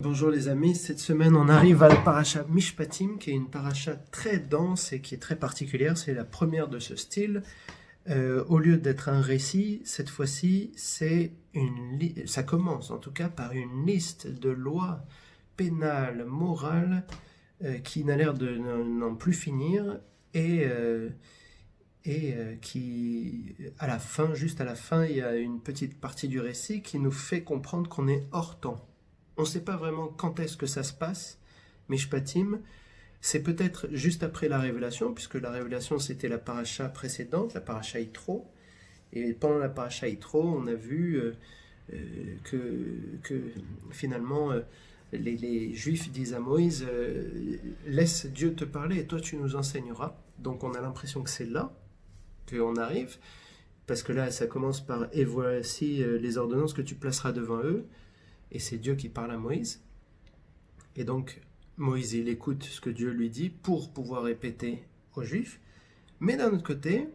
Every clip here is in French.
Bonjour les amis, cette semaine on arrive à la paracha Mishpatim, qui est une paracha très dense et qui est très particulière, c'est la première de ce style. Au lieu d'être un récit, cette fois-ci ça commence en tout cas par une liste de lois pénales, morales, qui n'a l'air de n'en plus finir et qui, à la fin, juste à la fin, il y a une petite partie du récit qui nous fait comprendre qu'on est hors temps. On ne sait pas vraiment quand est-ce que ça se passe, Mishpatim. C'est peut-être juste après la révélation, puisque la révélation c'était la paracha précédente, la paracha Yitro. Et pendant la paracha Yitro, on a vu que finalement les Juifs disent à Moïse laisse Dieu te parler et toi tu nous enseigneras. Donc on a l'impression que c'est là qu'on arrive, parce que là ça commence par et voici les ordonnances que tu placeras devant eux. Et c'est Dieu qui parle à Moïse. Et donc, Moïse, il écoute ce que Dieu lui dit pour pouvoir répéter aux Juifs. Mais d'un autre côté,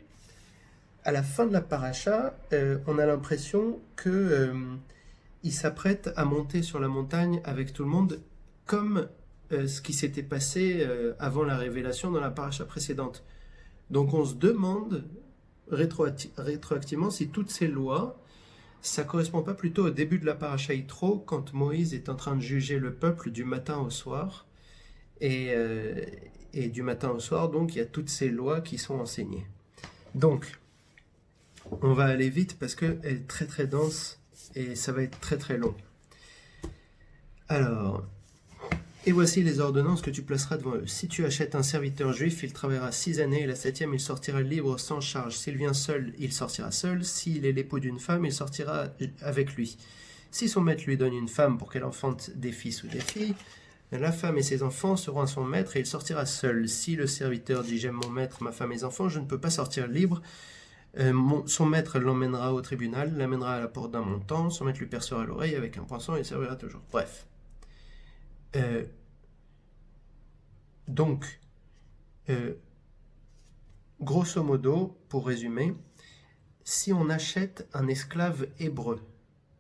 à la fin de la paracha, on a l'impression qu'il s'apprête à monter sur la montagne avec tout le monde, comme ce qui s'était passé avant la révélation dans la paracha précédente. Donc on se demande rétroactivement si toutes ces lois, ça correspond pas plutôt au début de la paracha Yitro, quand Moïse est en train de juger le peuple du matin au soir, et du matin au soir, donc il y a toutes ces lois qui sont enseignées. Donc, on va aller vite parce qu'elle est très très dense et ça va être très très long. Alors, et voici les ordonnances que tu placeras devant eux. Si tu achètes un serviteur juif, il travaillera 6 années, et la 7e, il sortira libre sans charge. S'il vient seul, il sortira seul. S'il est l'époux d'une femme, il sortira avec lui. Si son maître lui donne une femme pour qu'elle enfante des fils ou des filles, la femme et ses enfants seront à son maître et il sortira seul. Si le serviteur dit « J'aime mon maître, ma femme et mes enfants, je ne peux pas sortir libre », son maître l'emmènera au tribunal, l'amènera à la porte d'un montant, son maître lui percera l'oreille avec un poinçon et il servira toujours. Bref. Donc, grosso modo, pour résumer, si on achète un esclave hébreu,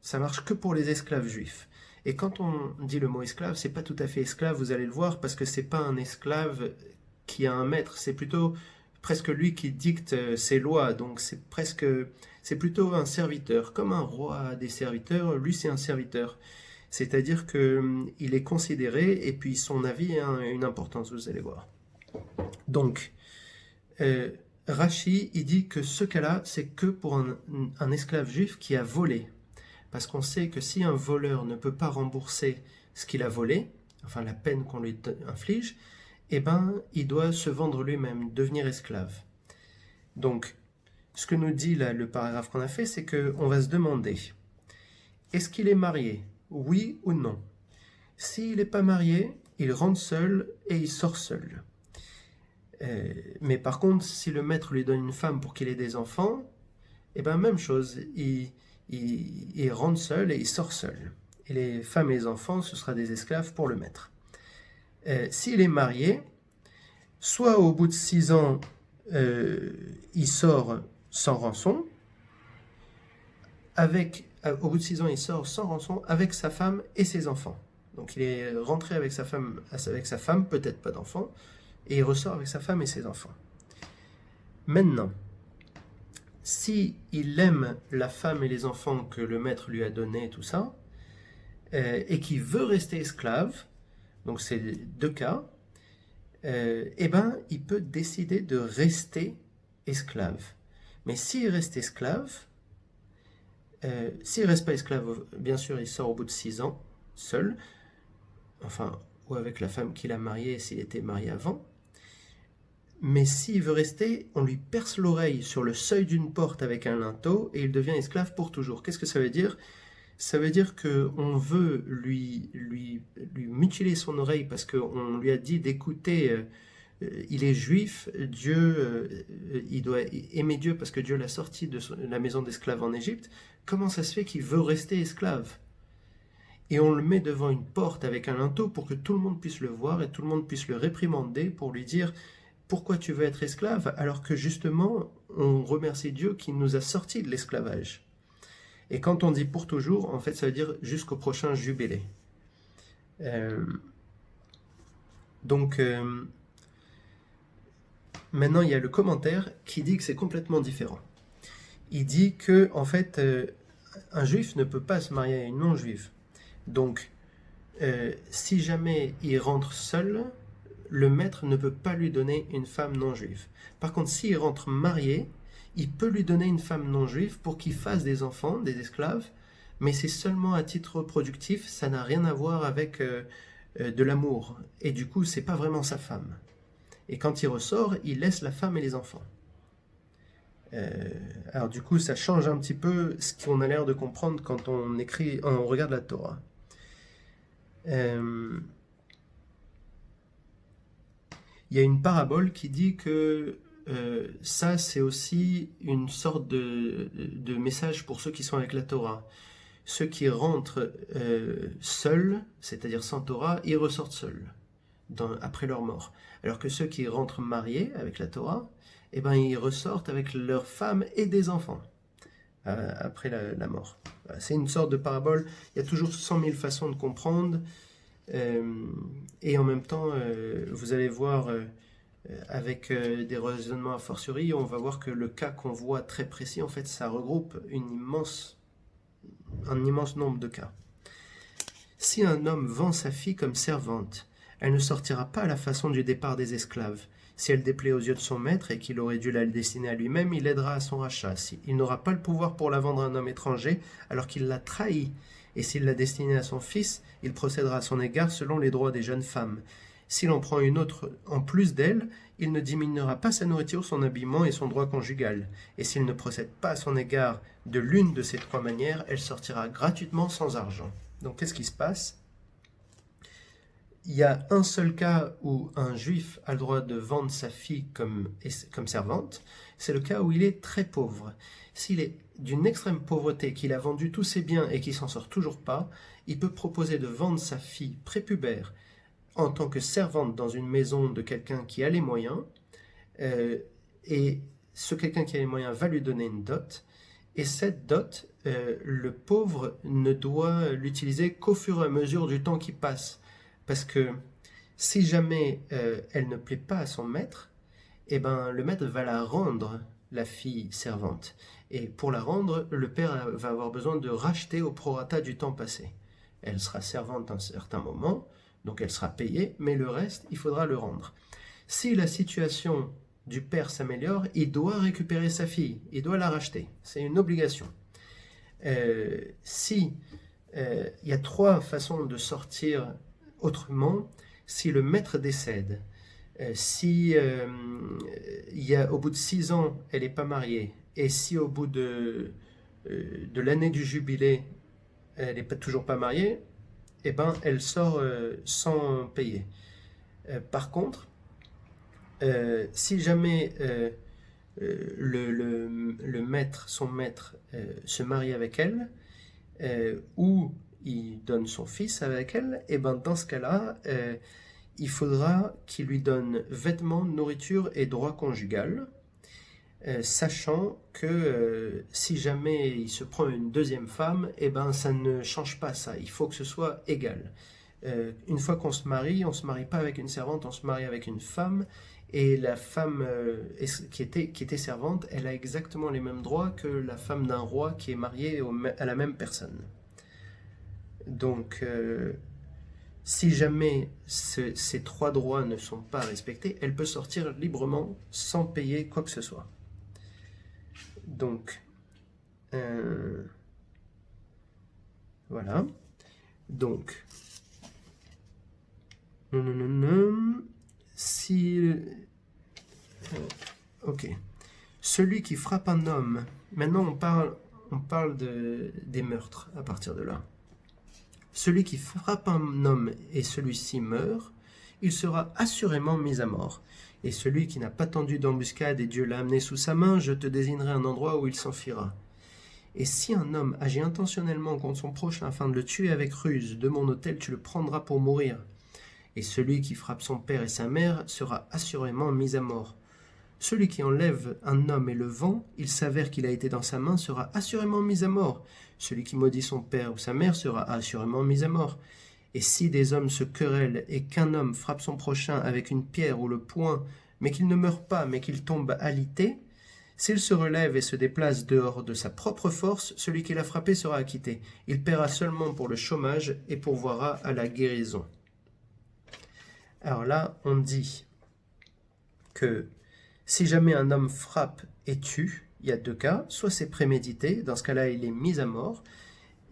ça marche que pour les esclaves juifs. Et quand on dit le mot esclave, c'est pas tout à fait esclave, vous allez le voir, parce que c'est pas un esclave qui a un maître, c'est plutôt presque lui qui dicte ses lois, donc c'est plutôt un serviteur, comme un roi a des serviteurs, lui c'est un serviteur. C'est-à-dire qu'il est considéré et puis son avis a une importance, vous allez voir. Donc, Rashi, il dit que ce cas-là, c'est que pour un esclave juif qui a volé. Parce qu'on sait que si un voleur ne peut pas rembourser ce qu'il a volé, enfin la peine qu'on lui inflige, eh ben, il doit se vendre lui-même, devenir esclave. Donc, ce que nous dit là le paragraphe qu'on a fait, c'est qu'on va se demander, est-ce qu'il est marié ? Oui ou non. S'il n'est pas marié, il rentre seul et il sort seul. Mais par contre, si le maître lui donne une femme pour qu'il ait des enfants, eh ben même chose, il rentre seul et il sort seul. Et les femmes et les enfants, ce sera des esclaves pour le maître. S'il est marié, soit au bout de 6 ans, il sort sans rançon, au bout de 6 ans, il sort sans rançon avec sa femme et ses enfants. Donc il est rentré avec sa femme, peut-être pas d'enfants, et il ressort avec sa femme et ses enfants. Maintenant, si il aime la femme et les enfants que le maître lui a donnés, tout ça, et qu'il veut rester esclave, donc c'est 2 cas, eh ben il peut décider de rester esclave. Mais s'il reste esclave, s'il ne reste pas esclave, bien sûr, il sort au bout de 6 ans, seul, enfin, ou avec la femme qu'il a mariée s'il était marié avant. Mais s'il veut rester, on lui perce l'oreille sur le seuil d'une porte avec un linteau et il devient esclave pour toujours. Qu'est-ce que ça veut dire ? Ça veut dire qu'on veut lui mutiler son oreille parce qu'on lui a dit d'écouter... il est juif, Dieu, il doit aimer Dieu parce que Dieu l'a sorti de la maison d'esclaves en Égypte. Comment ça se fait qu'il veut rester esclave ? Et on le met devant une porte avec un linteau pour que tout le monde puisse le voir et tout le monde puisse le réprimander pour lui dire « Pourquoi tu veux être esclave ?» alors que justement, on remercie Dieu qui nous a sortis de l'esclavage. Et quand on dit « pour toujours », en fait, ça veut dire jusqu'au prochain jubilé. Euh, donc, maintenant, il y a le commentaire qui dit que c'est complètement différent. Il dit que, en fait, un juif ne peut pas se marier à une non-juive. Donc, si jamais il rentre seul, le maître ne peut pas lui donner une femme non-juive. Par contre, s'il rentre marié, il peut lui donner une femme non-juive pour qu'il fasse des enfants, des esclaves, mais c'est seulement à titre reproductif, ça n'a rien à voir avec de l'amour. Et du coup, c'est pas vraiment sa femme. Et quand il ressort, il laisse la femme et les enfants. Alors du coup, ça change un petit peu ce qu'on a l'air de comprendre quand on regarde la Torah. Il y a une parabole qui dit que ça, c'est aussi une sorte de message pour ceux qui sont avec la Torah. Ceux qui rentrent seuls, c'est-à-dire sans Torah, ils ressortent seuls après leur mort. Alors que ceux qui rentrent mariés avec la Torah, eh ben, ils ressortent avec leurs femmes et des enfants après la mort. Voilà, c'est une sorte de parabole. Il y a toujours 100 000 façons de comprendre. Et en même temps, vous allez voir avec des raisonnements a fortiori, on va voir que le cas qu'on voit très précis, en fait, ça regroupe un immense nombre de cas. Si un homme vend sa fille comme servante, elle ne sortira pas à la façon du départ des esclaves. Si elle déplaît aux yeux de son maître et qu'il aurait dû la destiner à lui-même, il aidera à son rachat. Il n'aura pas le pouvoir pour la vendre à un homme étranger alors qu'il l'a trahi. Et s'il l'a destinée à son fils, il procédera à son égard selon les droits des jeunes femmes. S'il en prend une autre en plus d'elle, il ne diminuera pas sa nourriture, son habillement et son droit conjugal. Et s'il ne procède pas à son égard de l'une de ces trois manières, elle sortira gratuitement sans argent. Donc qu'est-ce qui se passe ? Il y a un seul cas où un juif a le droit de vendre sa fille comme servante, c'est le cas où il est très pauvre. S'il est d'une extrême pauvreté, qu'il a vendu tous ses biens et qu'il s'en sort toujours pas, il peut proposer de vendre sa fille prépubère en tant que servante dans une maison de quelqu'un qui a les moyens, et ce quelqu'un qui a les moyens va lui donner une dot, et cette dot, le pauvre ne doit l'utiliser qu'au fur et à mesure du temps qui passe. Parce que si jamais elle ne plaît pas à son maître, eh ben, le maître va la rendre, la fille servante. Et pour la rendre, le père va avoir besoin de racheter au prorata du temps passé. Elle sera servante à un certain moment, donc elle sera payée, mais le reste, il faudra le rendre. Si la situation du père s'améliore, il doit récupérer sa fille, il doit la racheter. C'est une obligation. Il y a trois façons de sortir autrement. Si le maître décède, au bout de 6 ans, elle n'est pas mariée, et si au bout de l'année du jubilé, elle n'est toujours pas mariée, eh ben, elle sort sans payer. Par contre, si jamais le maître, son maître, se marie avec elle, ou il donne son fils avec elle, et ben dans ce cas-là, il faudra qu'il lui donne vêtements, nourriture et droit conjugal, sachant que si jamais il se prend une deuxième femme, et ben ça ne change pas ça, il faut que ce soit égal. Une fois qu'on se marie pas avec une servante, on se marie avec une femme, et la femme qui était servante, elle a exactement les mêmes droits que la femme d'un roi qui est mariée à la même personne. Donc, si jamais ces trois droits ne sont pas respectés, elle peut sortir librement sans payer quoi que ce soit. Donc, voilà. Donc, ok. Celui qui frappe un homme. Maintenant, on parle des meurtres à partir de là. Celui qui frappe un homme et celui-ci meurt, il sera assurément mis à mort. Et celui qui n'a pas tendu d'embuscade et Dieu l'a amené sous sa main, je te désignerai un endroit où il s'enfuira. Et si un homme agit intentionnellement contre son prochain afin de le tuer avec ruse, de mon autel tu le prendras pour mourir. Et celui qui frappe son père et sa mère sera assurément mis à mort. Celui qui enlève un homme et le vend, il s'avère qu'il a été dans sa main, sera assurément mis à mort. Celui qui maudit son père ou sa mère sera assurément mis à mort. Et si des hommes se querellent et qu'un homme frappe son prochain avec une pierre ou le poing, mais qu'il ne meure pas, mais qu'il tombe alité, s'il se relève et se déplace dehors de sa propre force, celui qui l'a frappé sera acquitté. Il paiera seulement pour le chômage et pourvoira à la guérison. Alors là, on dit que si jamais un homme frappe et tue, il y a deux cas. Soit c'est prémédité, dans ce cas-là, il est mis à mort.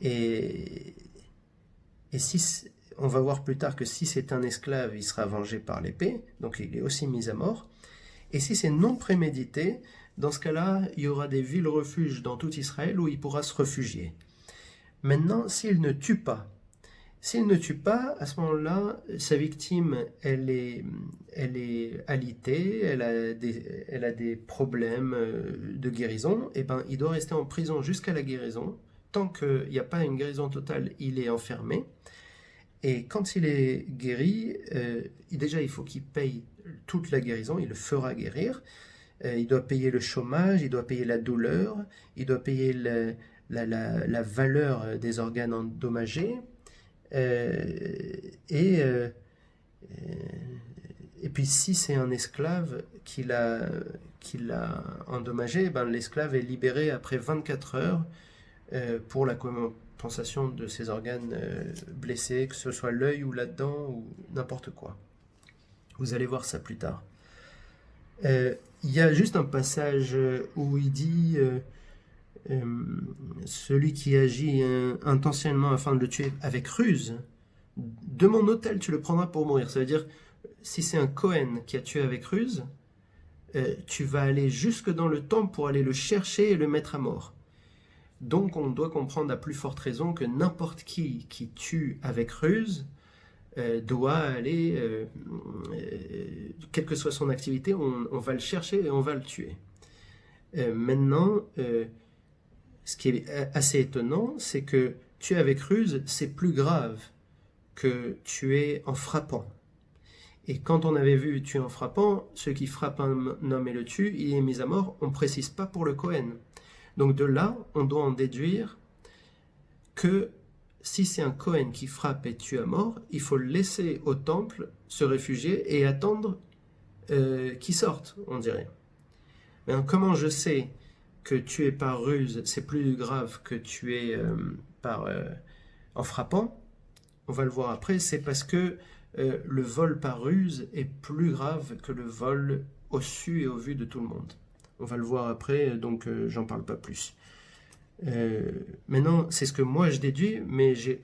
Et si on va voir plus tard que si c'est un esclave, il sera vengé par l'épée, donc il est aussi mis à mort. Et si c'est non prémédité, dans ce cas-là, il y aura des villes refuges dans tout Israël où il pourra se réfugier. Maintenant, s'il ne tue pas, à ce moment-là, sa victime, elle est alitée, elle a des problèmes de guérison, et ben, il doit rester en prison jusqu'à la guérison. Tant qu'il n'y a pas une guérison totale, il est enfermé. Et quand il est guéri, déjà il faut qu'il paye toute la guérison, il le fera guérir. Il doit payer le chômage, il doit payer la douleur, il doit payer la valeur des organes endommagés. Et puis si c'est un esclave qui l'a endommagé, ben, l'esclave est libéré après 24 heures pour la compensation de ses organes blessés, que ce soit l'œil ou là-dedans ou n'importe quoi. Vous allez voir ça plus tard. Il y a juste un passage où il dit celui qui agit intentionnellement afin de le tuer avec ruse, de mon autel tu le prendras pour mourir. Ça veut dire, si c'est un Cohen qui a tué avec ruse, tu vas aller jusque dans le temple pour aller le chercher et le mettre à mort. Donc on doit comprendre à plus forte raison que n'importe qui tue avec ruse doit aller, quelle que soit son activité, on va le chercher et on va le tuer. Maintenant, ce qui est assez étonnant, c'est que tuer avec ruse, c'est plus grave que tuer en frappant. Et quand on avait vu tuer en frappant, ceux qui frappent un homme et le tuent, il est mis à mort, on ne précise pas pour le Cohen. Donc de là, on doit en déduire que si c'est un Cohen qui frappe et tue à mort, il faut le laisser au temple, se réfugier et attendre qu'il sorte, on dirait. Mais comment je sais que tuer par ruse, c'est plus grave que tuer en frappant? On va le voir après, c'est parce que le vol par ruse est plus grave que le vol au su et au vu de tout le monde. On va le voir après, donc j'en parle pas plus. Maintenant, c'est ce que moi je déduis, mais j'ai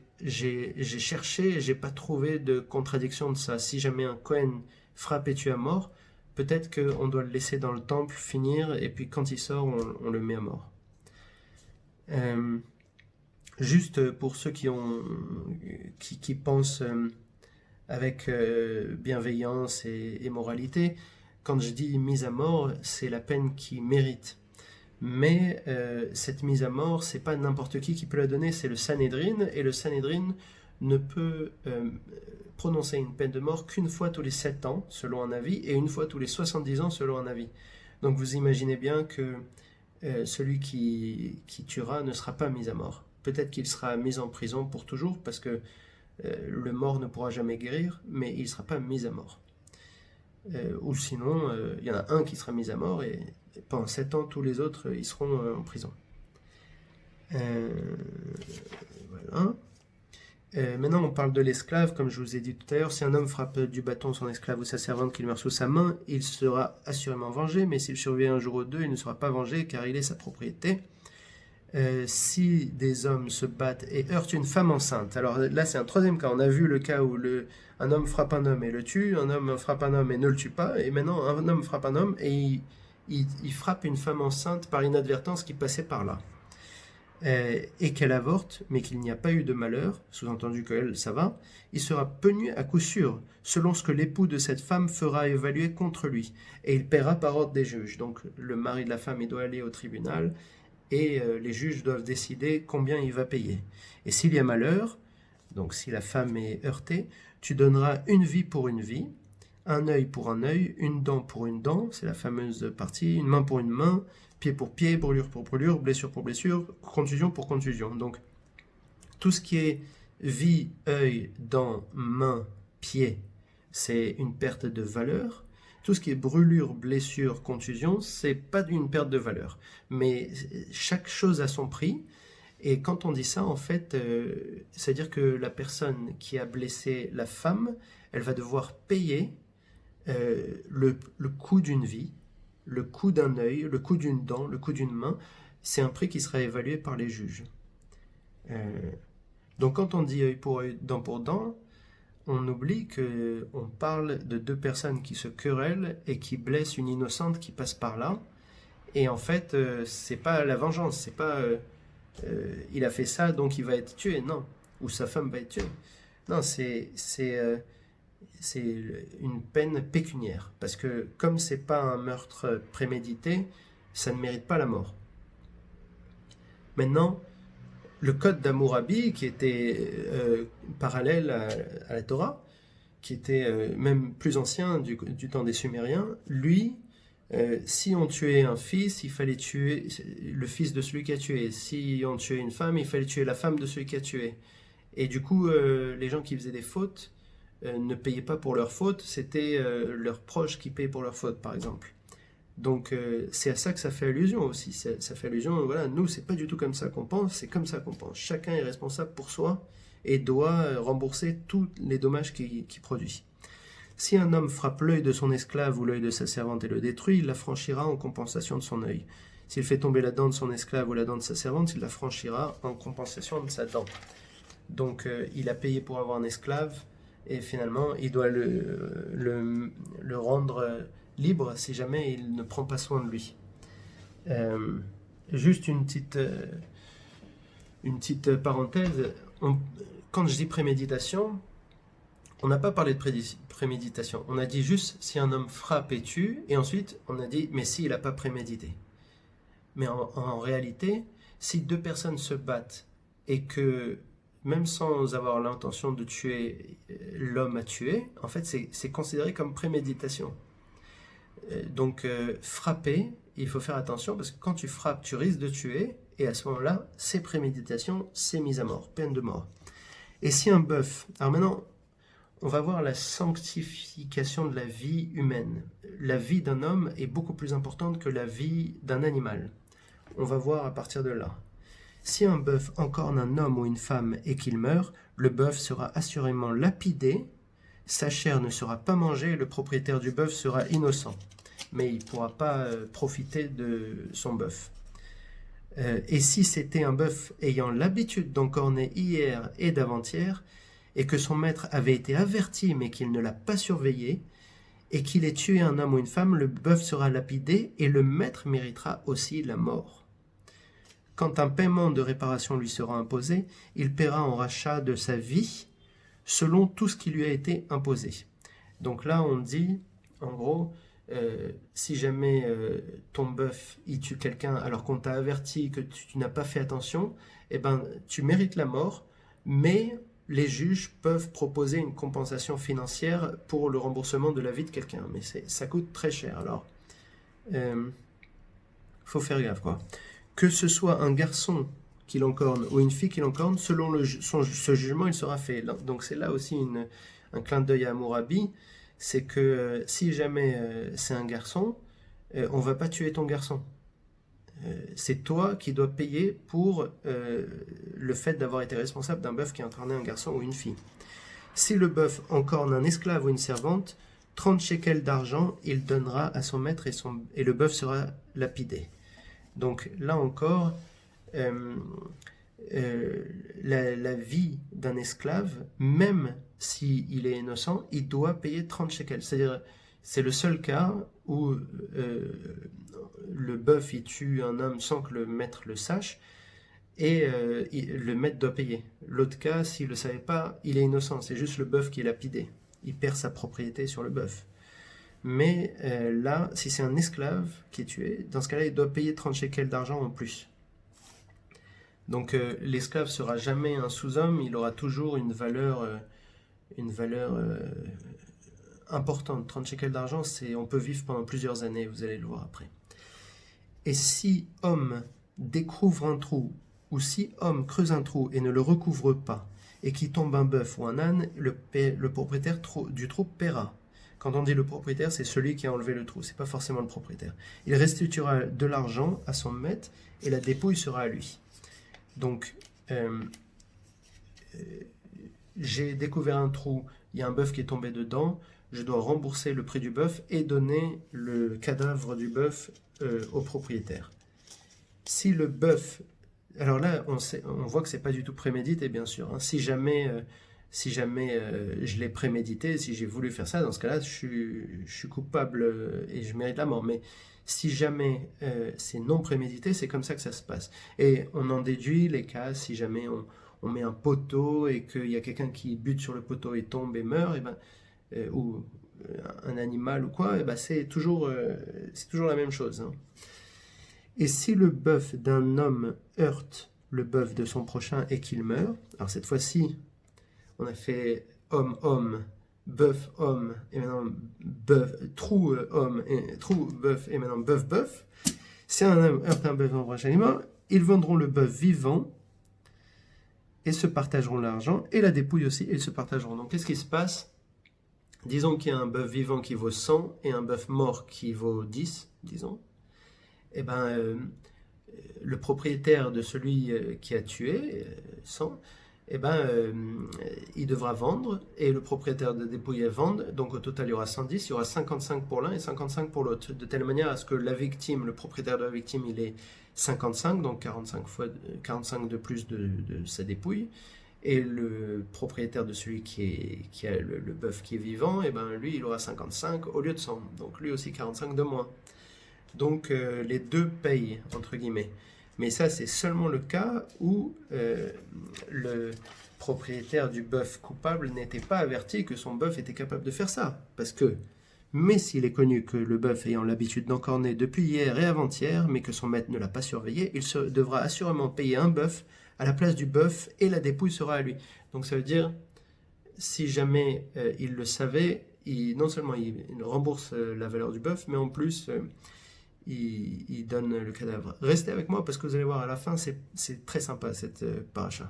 cherché et j'ai pas trouvé de contradiction de ça. Si jamais un Cohen frappe et tue à mort, peut-être qu'on doit le laisser dans le temple finir, et puis quand il sort, on le met à mort. Juste pour ceux qui pensent avec bienveillance et moralité, quand je dis mise à mort, c'est la peine qu'il mérite. Mais cette mise à mort, c'est pas n'importe qui peut la donner, c'est le Sanhédrin, et le Sanhédrin ne peut prononcer une peine de mort qu'une fois tous les 7 ans, selon un avis, et une fois tous les 70 ans, selon un avis. Donc vous imaginez bien que celui qui tuera ne sera pas mis à mort. Peut-être qu'il sera mis en prison pour toujours, parce que le mort ne pourra jamais guérir, mais il ne sera pas mis à mort. Ou sinon, il y en a un qui sera mis à mort, et pendant 7 ans, tous les autres, ils seront en prison. Voilà. Maintenant, on parle de l'esclave, comme je vous ai dit tout à l'heure. Si un homme frappe du bâton son esclave ou sa servante qui meurt sous sa main, il sera assurément vengé, mais s'il survit un jour ou deux, il ne sera pas vengé, car il est sa propriété. Si des hommes se battent et heurtent une femme enceinte, alors là c'est un troisième cas, on a vu le cas où un homme frappe un homme et le tue, un homme frappe un homme et ne le tue pas, et maintenant un homme frappe un homme et il frappe une femme enceinte par inadvertance qui passait par là, et qu'elle avorte, mais qu'il n'y a pas eu de malheur, sous-entendu qu'elle, ça va, il sera puni à coup sûr, selon ce que l'époux de cette femme fera évaluer contre lui, et il paiera par ordre des juges. Donc le mari de la femme, il doit aller au tribunal, et les juges doivent décider combien il va payer. Et s'il y a malheur, donc si la femme est heurtée, tu donneras une vie pour une vie, un œil pour un œil, une dent pour une dent, c'est la fameuse partie, une main pour une main, pied pour pied, brûlure pour brûlure, blessure pour blessure, contusion pour contusion. Donc tout ce qui est vie, œil, dents, main, pied, c'est une perte de valeur. Tout ce qui est brûlure, blessure, contusion, c'est pas une perte de valeur. Mais chaque chose a son prix. Et quand on dit ça, en fait, c'est-à-dire que la personne qui a blessé la femme, elle va devoir payer le coût d'une vie, le coût d'un œil, le coût d'une dent, le coût d'une main. C'est un prix qui sera évalué par les juges. Donc quand on dit œil pour œil, dent pour dent, on oublie qu'on parle de deux personnes qui se querellent et qui blessent une innocente qui passe par là. Et en fait, c'est pas la vengeance, c'est pas il a fait ça donc il va être tué, non. Ou sa femme va être tuée. Non, c'est une peine pécuniaire. Parce que comme c'est pas un meurtre prémédité, ça ne mérite pas la mort. Maintenant, le code d'Hammurabi, qui était parallèle à la Torah, qui était même plus ancien du temps des Sumériens, lui, si on tuait un fils, il fallait tuer le fils de celui qui a tué. Si on tuait une femme, il fallait tuer la femme de celui qui a tué. Et du coup, les gens qui faisaient des fautes ne payaient pas pour leurs fautes, c'était leurs proches qui payaient pour leurs fautes, par exemple. Donc c'est à ça que ça fait allusion aussi. Ça fait allusion, voilà, nous, c'est pas du tout comme ça qu'on pense, c'est comme ça qu'on pense. Chacun est responsable pour soi et doit rembourser tous les dommages qu'il produit. Si un homme frappe l'œil de son esclave ou l'œil de sa servante et le détruit, il l'affranchira en compensation de son œil. S'il fait tomber la dent de son esclave ou la dent de sa servante, il l'affranchira en compensation de sa dent. Donc il a payé pour avoir un esclave et finalement il doit le rendre libre si jamais il ne prend pas soin de lui. Juste une petite parenthèse. Quand je dis préméditation, on n'a pas parlé de préméditation. On a dit juste si un homme frappe et tue, et ensuite on a dit mais s'il n'a pas prémédité. Mais en réalité, si deux personnes se battent et que même sans avoir l'intention de tuer l'homme à tuer, en fait c'est considéré comme préméditation. Donc frapper, il faut faire attention parce que quand tu frappes, tu risques de tuer et à ce moment-là, c'est préméditation, c'est mise à mort, peine de mort. Et si un bœuf... Alors maintenant, on va voir la sanctification de la vie humaine. La vie d'un homme est beaucoup plus importante que la vie d'un animal. On va voir à partir de là. Si un bœuf encorne un homme ou une femme et qu'il meurt, le bœuf sera assurément lapidé, sa chair ne sera pas mangée et le propriétaire du bœuf sera innocent. Mais il ne pourra pas profiter de son bœuf. Et si c'était un bœuf ayant l'habitude d'encorner hier et d'avant-hier, et que son maître avait été averti mais qu'il ne l'a pas surveillé, et qu'il ait tué un homme ou une femme, le bœuf sera lapidé et le maître méritera aussi la mort. Quand un paiement de réparation lui sera imposé, il paiera en rachat de sa vie selon tout ce qui lui a été imposé. Donc là on dit, en gros, si jamais ton bœuf il tue quelqu'un alors qu'on t'a averti que tu n'as pas fait attention, eh ben, tu mérites la mort, mais les juges peuvent proposer une compensation financière pour le remboursement de la vie de quelqu'un. Mais ça coûte très cher, alors faut faire gaffe, quoi. Que ce soit un garçon qui l'encorne ou une fille qui l'encorne, selon ce jugement, il sera fait. Donc c'est là aussi un clin d'œil à Hammurabi, c'est que si jamais c'est un garçon, on ne va pas tuer ton garçon. C'est toi qui dois payer pour le fait d'avoir été responsable d'un bœuf qui a encorné un garçon ou une fille. Si le bœuf encorne un esclave ou une servante, 30 shekels d'argent il donnera à son maître et le bœuf sera lapidé. Donc là encore, la vie d'un esclave, même s'il est innocent, il doit payer 30 shekels. C'est-à-dire, c'est le seul cas où le bœuf il tue un homme sans que le maître le sache et le maître doit payer. L'autre cas, s'il ne le savait pas, il est innocent. C'est juste le bœuf qui est lapidé. Il perd sa propriété sur le bœuf. Mais là, si c'est un esclave qui est tué, dans ce cas-là, il doit payer 30 shekels d'argent en plus. Donc l'esclave ne sera jamais un sous-homme, il aura toujours une valeur importante. 30 shekels d'argent, on peut vivre pendant plusieurs années, vous allez le voir après. Et si homme découvre un trou, ou si homme creuse un trou et ne le recouvre pas, et qu'il tombe un bœuf ou un âne, le propriétaire du trou paiera. Quand on dit le propriétaire, c'est celui qui a enlevé le trou, c'est pas forcément le propriétaire. Il restituera de l'argent à son maître et la dépouille sera à lui. Donc, j'ai découvert un trou, il y a un bœuf qui est tombé dedans, je dois rembourser le prix du bœuf et donner le cadavre du bœuf au propriétaire. Si le bœuf... Alors là, on voit que c'est pas du tout prémédité, bien sûr. Hein. Si jamais je l'ai prémédité, si j'ai voulu faire ça, dans ce cas-là, je suis coupable et je mérite la mort. Mais si jamais c'est non prémédité, c'est comme ça que ça se passe. Et on en déduit les cas, si jamais on met un poteau et qu'il y a quelqu'un qui bute sur le poteau et tombe et meurt, et ben, ou un animal ou quoi, et ben c'est toujours la même chose. Hein. Et si le bœuf d'un homme heurte le bœuf de son prochain et qu'il meurt, alors cette fois-ci, on a fait homme, bœuf, homme, et maintenant trou, homme, et trou, bœuf, et maintenant bœuf. Si un homme heurte un bœuf dans le prochain animal, ils vendront le bœuf vivant et se partageront l'argent, et la dépouille aussi, et ils se partageront. Donc qu'est-ce qui se passe? Disons qu'il y a un bœuf vivant qui vaut 100 et un bœuf mort qui vaut 10, disons. Eh ben, le propriétaire de celui qui a tué 100, eh ben, il devra vendre et le propriétaire de dépouille vendre. Donc au total, il y aura 110, il y aura 55 pour l'un et 55 pour l'autre. De telle manière à ce que la victime, le propriétaire de la victime, il est 55, donc 45 de plus de sa dépouille. Et le propriétaire de celui qui a le bœuf qui est vivant, eh ben, lui, il aura 55 au lieu de 100. Donc lui aussi 45 de moins. Donc les deux payent, entre guillemets. Mais ça, c'est seulement le cas où le propriétaire du bœuf coupable n'était pas averti que son bœuf était capable de faire ça. Mais s'il est connu que le bœuf ayant l'habitude d'encorner depuis hier et avant-hier, mais que son maître ne l'a pas surveillé, il devra assurément payer un bœuf à la place du bœuf et la dépouille sera à lui. Donc ça veut dire, si jamais il le savait, non seulement il rembourse la valeur du bœuf, mais en plus... il donne le cadavre. Restez avec moi parce que vous allez voir à la fin, c'est très sympa cette paracha.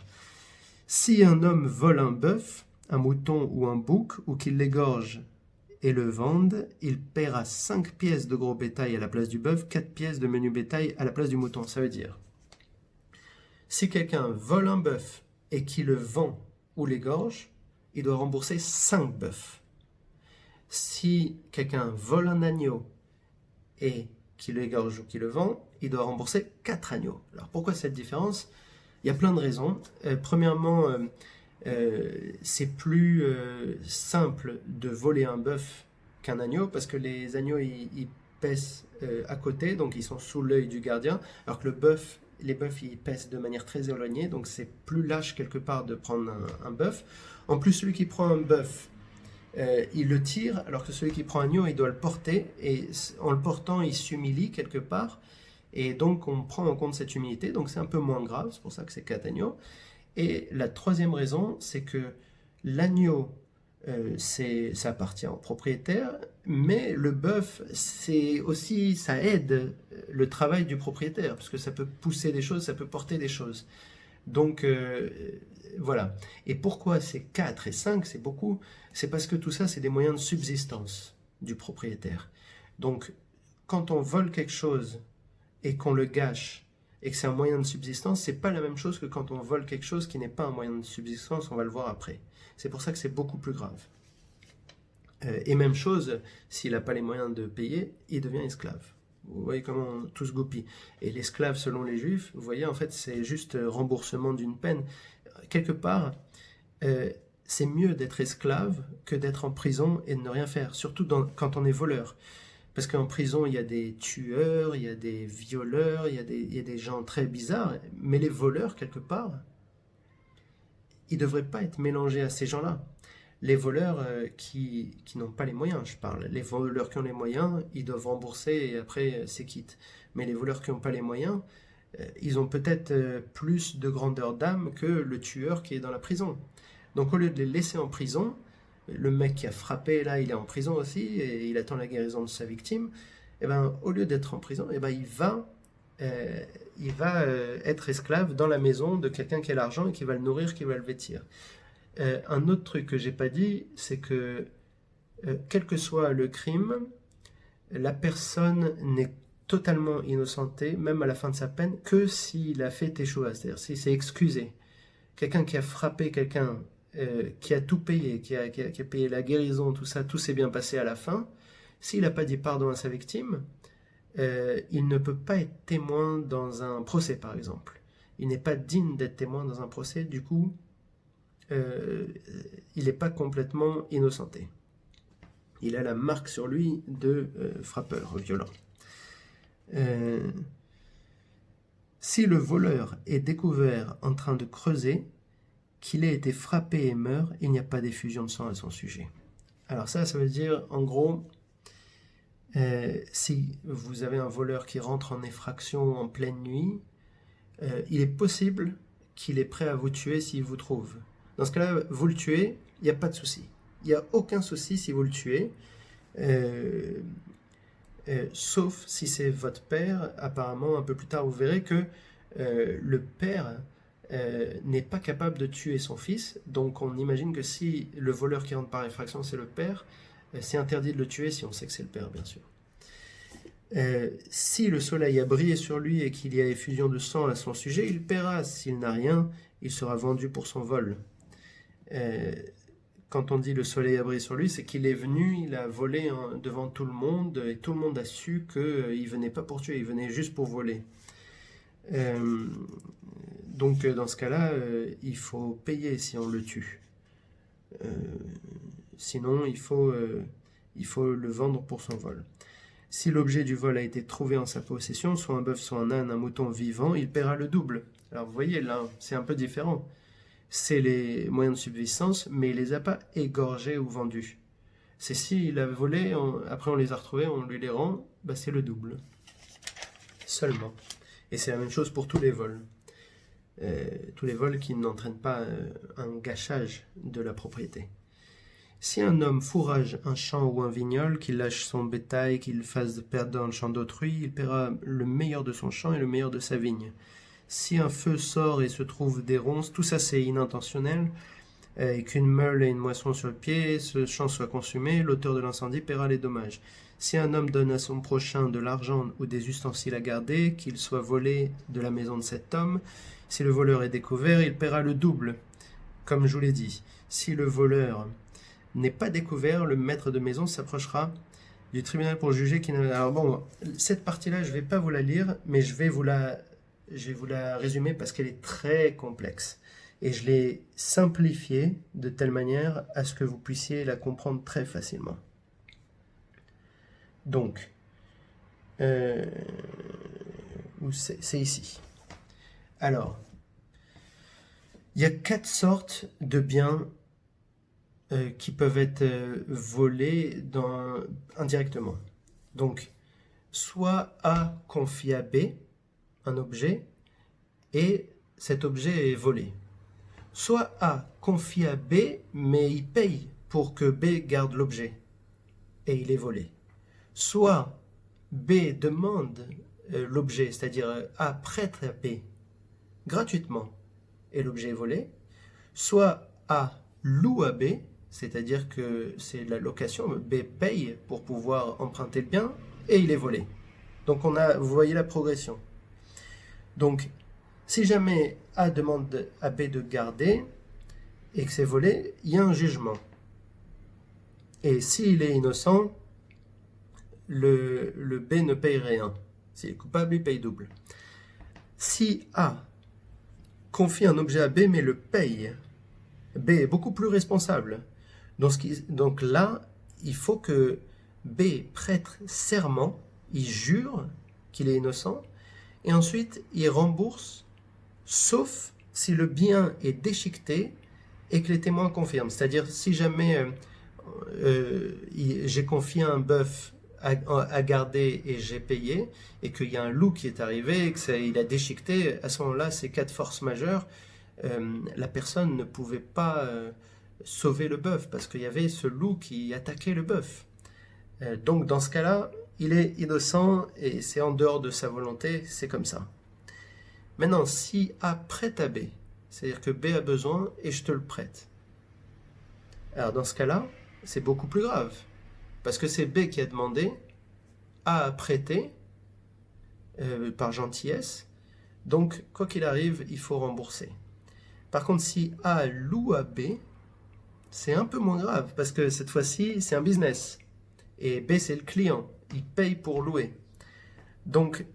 Si un homme vole un bœuf, un mouton ou un bouc, ou qu'il l'égorge et le vende, il paiera 5 pièces de gros bétail à la place du bœuf, 4 pièces de menu bétail à la place du mouton. Ça veut dire, si quelqu'un vole un bœuf et qu'il le vend ou l'égorge, il doit rembourser 5 bœufs. Si quelqu'un vole un agneau et qui l'égorge ou qui le vend, il doit rembourser 4 agneaux. Alors pourquoi cette différence? Il y a plein de raisons. Premièrement, c'est plus simple de voler un bœuf qu'un agneau, parce que les agneaux, ils paissent à côté, donc ils sont sous l'œil du gardien, alors que les bœufs, ils paissent de manière très éloignée, donc c'est plus lâche quelque part de prendre un bœuf. En plus, celui qui prend un bœuf, il le tire, alors que celui qui prend un agneau, il doit le porter, et en le portant, il s'humilie quelque part, et donc on prend en compte cette humilité, donc c'est un peu moins grave, c'est pour ça que c'est 4 agneaux. Et la troisième raison, c'est que l'agneau, ça appartient au propriétaire, mais le bœuf, ça aide le travail du propriétaire, parce que ça peut pousser des choses, ça peut porter des choses. Donc voilà. Et pourquoi c'est 4 et 5, c'est beaucoup? C'est parce que tout ça, c'est des moyens de subsistance du propriétaire. Donc, quand on vole quelque chose et qu'on le gâche, et que c'est un moyen de subsistance, c'est pas la même chose que quand on vole quelque chose qui n'est pas un moyen de subsistance, on va le voir après. C'est pour ça que c'est beaucoup plus grave. Et même chose, s'il n'a pas les moyens de payer, il devient esclave. Vous voyez comment tout se goupille. Et l'esclave, selon les Juifs, vous voyez, en fait, c'est juste remboursement d'une peine. Quelque part, c'est mieux d'être esclave que d'être en prison et de ne rien faire, surtout quand on est voleur. Parce qu'en prison, il y a des tueurs, il y a des violeurs, il y a des gens très bizarres, mais les voleurs, quelque part, ils ne devraient pas être mélangés à ces gens-là. Les voleurs qui n'ont pas les moyens, je parle. Les voleurs qui ont les moyens, ils doivent rembourser et après c'est quitte. Mais les voleurs qui n'ont pas les moyens, ils ont peut-être plus de grandeur d'âme que le tueur qui est dans la prison. Donc au lieu de les laisser en prison, le mec qui a frappé là, il est en prison aussi et il attend la guérison de sa victime. Et ben, au lieu d'être en prison, et ben, il va être esclave dans la maison de quelqu'un qui a l'argent et qui va le nourrir, qui va le vêtir. un autre truc que j'ai pas dit, c'est que quel que soit le crime, la personne n'est totalement innocentée, même à la fin de sa peine, que s'il a fait teshuva, c'est-à-dire s'il s'est excusé. Quelqu'un qui a frappé quelqu'un, qui a tout payé, qui a payé la guérison, tout ça, tout s'est bien passé à la fin, s'il n'a pas dit pardon à sa victime, il ne peut pas être témoin dans un procès, par exemple. Il n'est pas digne d'être témoin dans un procès, du coup, il n'est pas complètement innocenté. Il a la marque sur lui de frappeur violent. Si le voleur est découvert en train de creuser, qu'il ait été frappé et meurt, il n'y a pas d'effusion de sang à son sujet. Alors ça veut dire, en gros, si vous avez un voleur qui rentre en effraction en pleine nuit, il est possible qu'il est prêt à vous tuer s'il vous trouve. Dans ce cas-là, vous le tuez, il n'y a pas de souci. Il n'y a aucun souci si vous le tuez, sauf si c'est votre père. Apparemment, un peu plus tard, vous verrez que le père n'est pas capable de tuer son fils. Donc on imagine que si le voleur qui rentre par effraction, c'est le père, c'est interdit de le tuer si on sait que c'est le père, bien sûr. Si le soleil a brillé sur lui et qu'il y a effusion de sang à son sujet, il paiera. S'il n'a rien, il sera vendu pour son vol. Quand on dit le soleil a brillé sur lui, c'est qu'il est venu, il a volé devant tout le monde, et tout le monde a su qu'il venait pas pour tuer, il venait juste pour voler. Donc dans ce cas-là, il faut payer si on le tue. Sinon, il faut le vendre pour son vol. Si l'objet du vol a été trouvé en sa possession, soit un bœuf, soit un âne, un mouton vivant, il paiera le double. Alors vous voyez, là, c'est un peu différent. C'est les moyens de subsistance, mais il ne les a pas égorgés ou vendus. C'est s'il a volé, après on les a retrouvés, on lui les rend, c'est le double. Seulement. Et c'est la même chose pour tous les vols. Tous les vols qui n'entraînent pas un gâchage de la propriété. Si un homme fourrage un champ ou un vignol, qu'il lâche son bétail, qu'il fasse perdre dans le champ d'autrui, il paiera le meilleur de son champ et le meilleur de sa vigne. Si un feu sort et se trouve des ronces, tout ça c'est inintentionnel, et qu'une meule et une moisson sur le pied, ce champ soit consumé, l'auteur de l'incendie paiera les dommages. Si un homme donne à son prochain de l'argent ou des ustensiles à garder, qu'il soit volé de la maison de cet homme, si le voleur est découvert, il paiera le double, comme je vous l'ai dit. Si le voleur n'est pas découvert, le maître de maison s'approchera du tribunal pour juger qu'il n'a... Alors bon, cette partie-là, je ne vais pas vous la lire, mais je vais vous la résumer parce qu'elle est très complexe. Et je l'ai simplifiée de telle manière à ce que vous puissiez la comprendre très facilement. Donc, c'est ici. Alors, il y a 4 sortes de biens qui peuvent être volés indirectement. Donc, soit A confie à B un objet et cet objet est volé. Soit A confie à B mais il paye pour que B garde l'objet et il est volé. Soit B demande l'objet, c'est-à-dire A prête à B gratuitement et l'objet est volé. Soit A loue à B, c'est-à-dire que c'est la location, B paye pour pouvoir emprunter le bien et il est volé. Donc vous voyez la progression. Donc si jamais A demande à B de garder et que c'est volé, il y a un jugement. Et s'il est innocent, le B ne paye rien. S'il est coupable, il paye double. Si A confie un objet à B mais le paye, B est beaucoup plus responsable. Donc là, il faut que B prête serment, il jure qu'il est innocent, et ensuite il rembourse, sauf si le bien est déchiqueté et que les témoins confirment. C'est-à-dire, si jamais j'ai confié un bœuf à garder et j'ai payé, et qu'il y a un loup qui est arrivé, et qu'il a déchiqueté, à ce moment-là, c'est cas de force majeure, la personne ne pouvait pas sauver le bœuf, parce qu'il y avait ce loup qui attaquait le bœuf. Donc dans ce cas-là, il est innocent, et c'est en dehors de sa volonté, c'est comme ça. Maintenant, si A prête à B, c'est-à-dire que B a besoin et je te le prête, Alors dans ce cas-là, c'est beaucoup plus grave. Parce que c'est B qui a demandé, A a prêté par gentillesse. Donc, quoi qu'il arrive, il faut rembourser. Par contre, si A loue à B, c'est un peu moins grave. Parce que cette fois-ci, c'est un business. Et B, c'est le client. Il paye pour louer. Donc,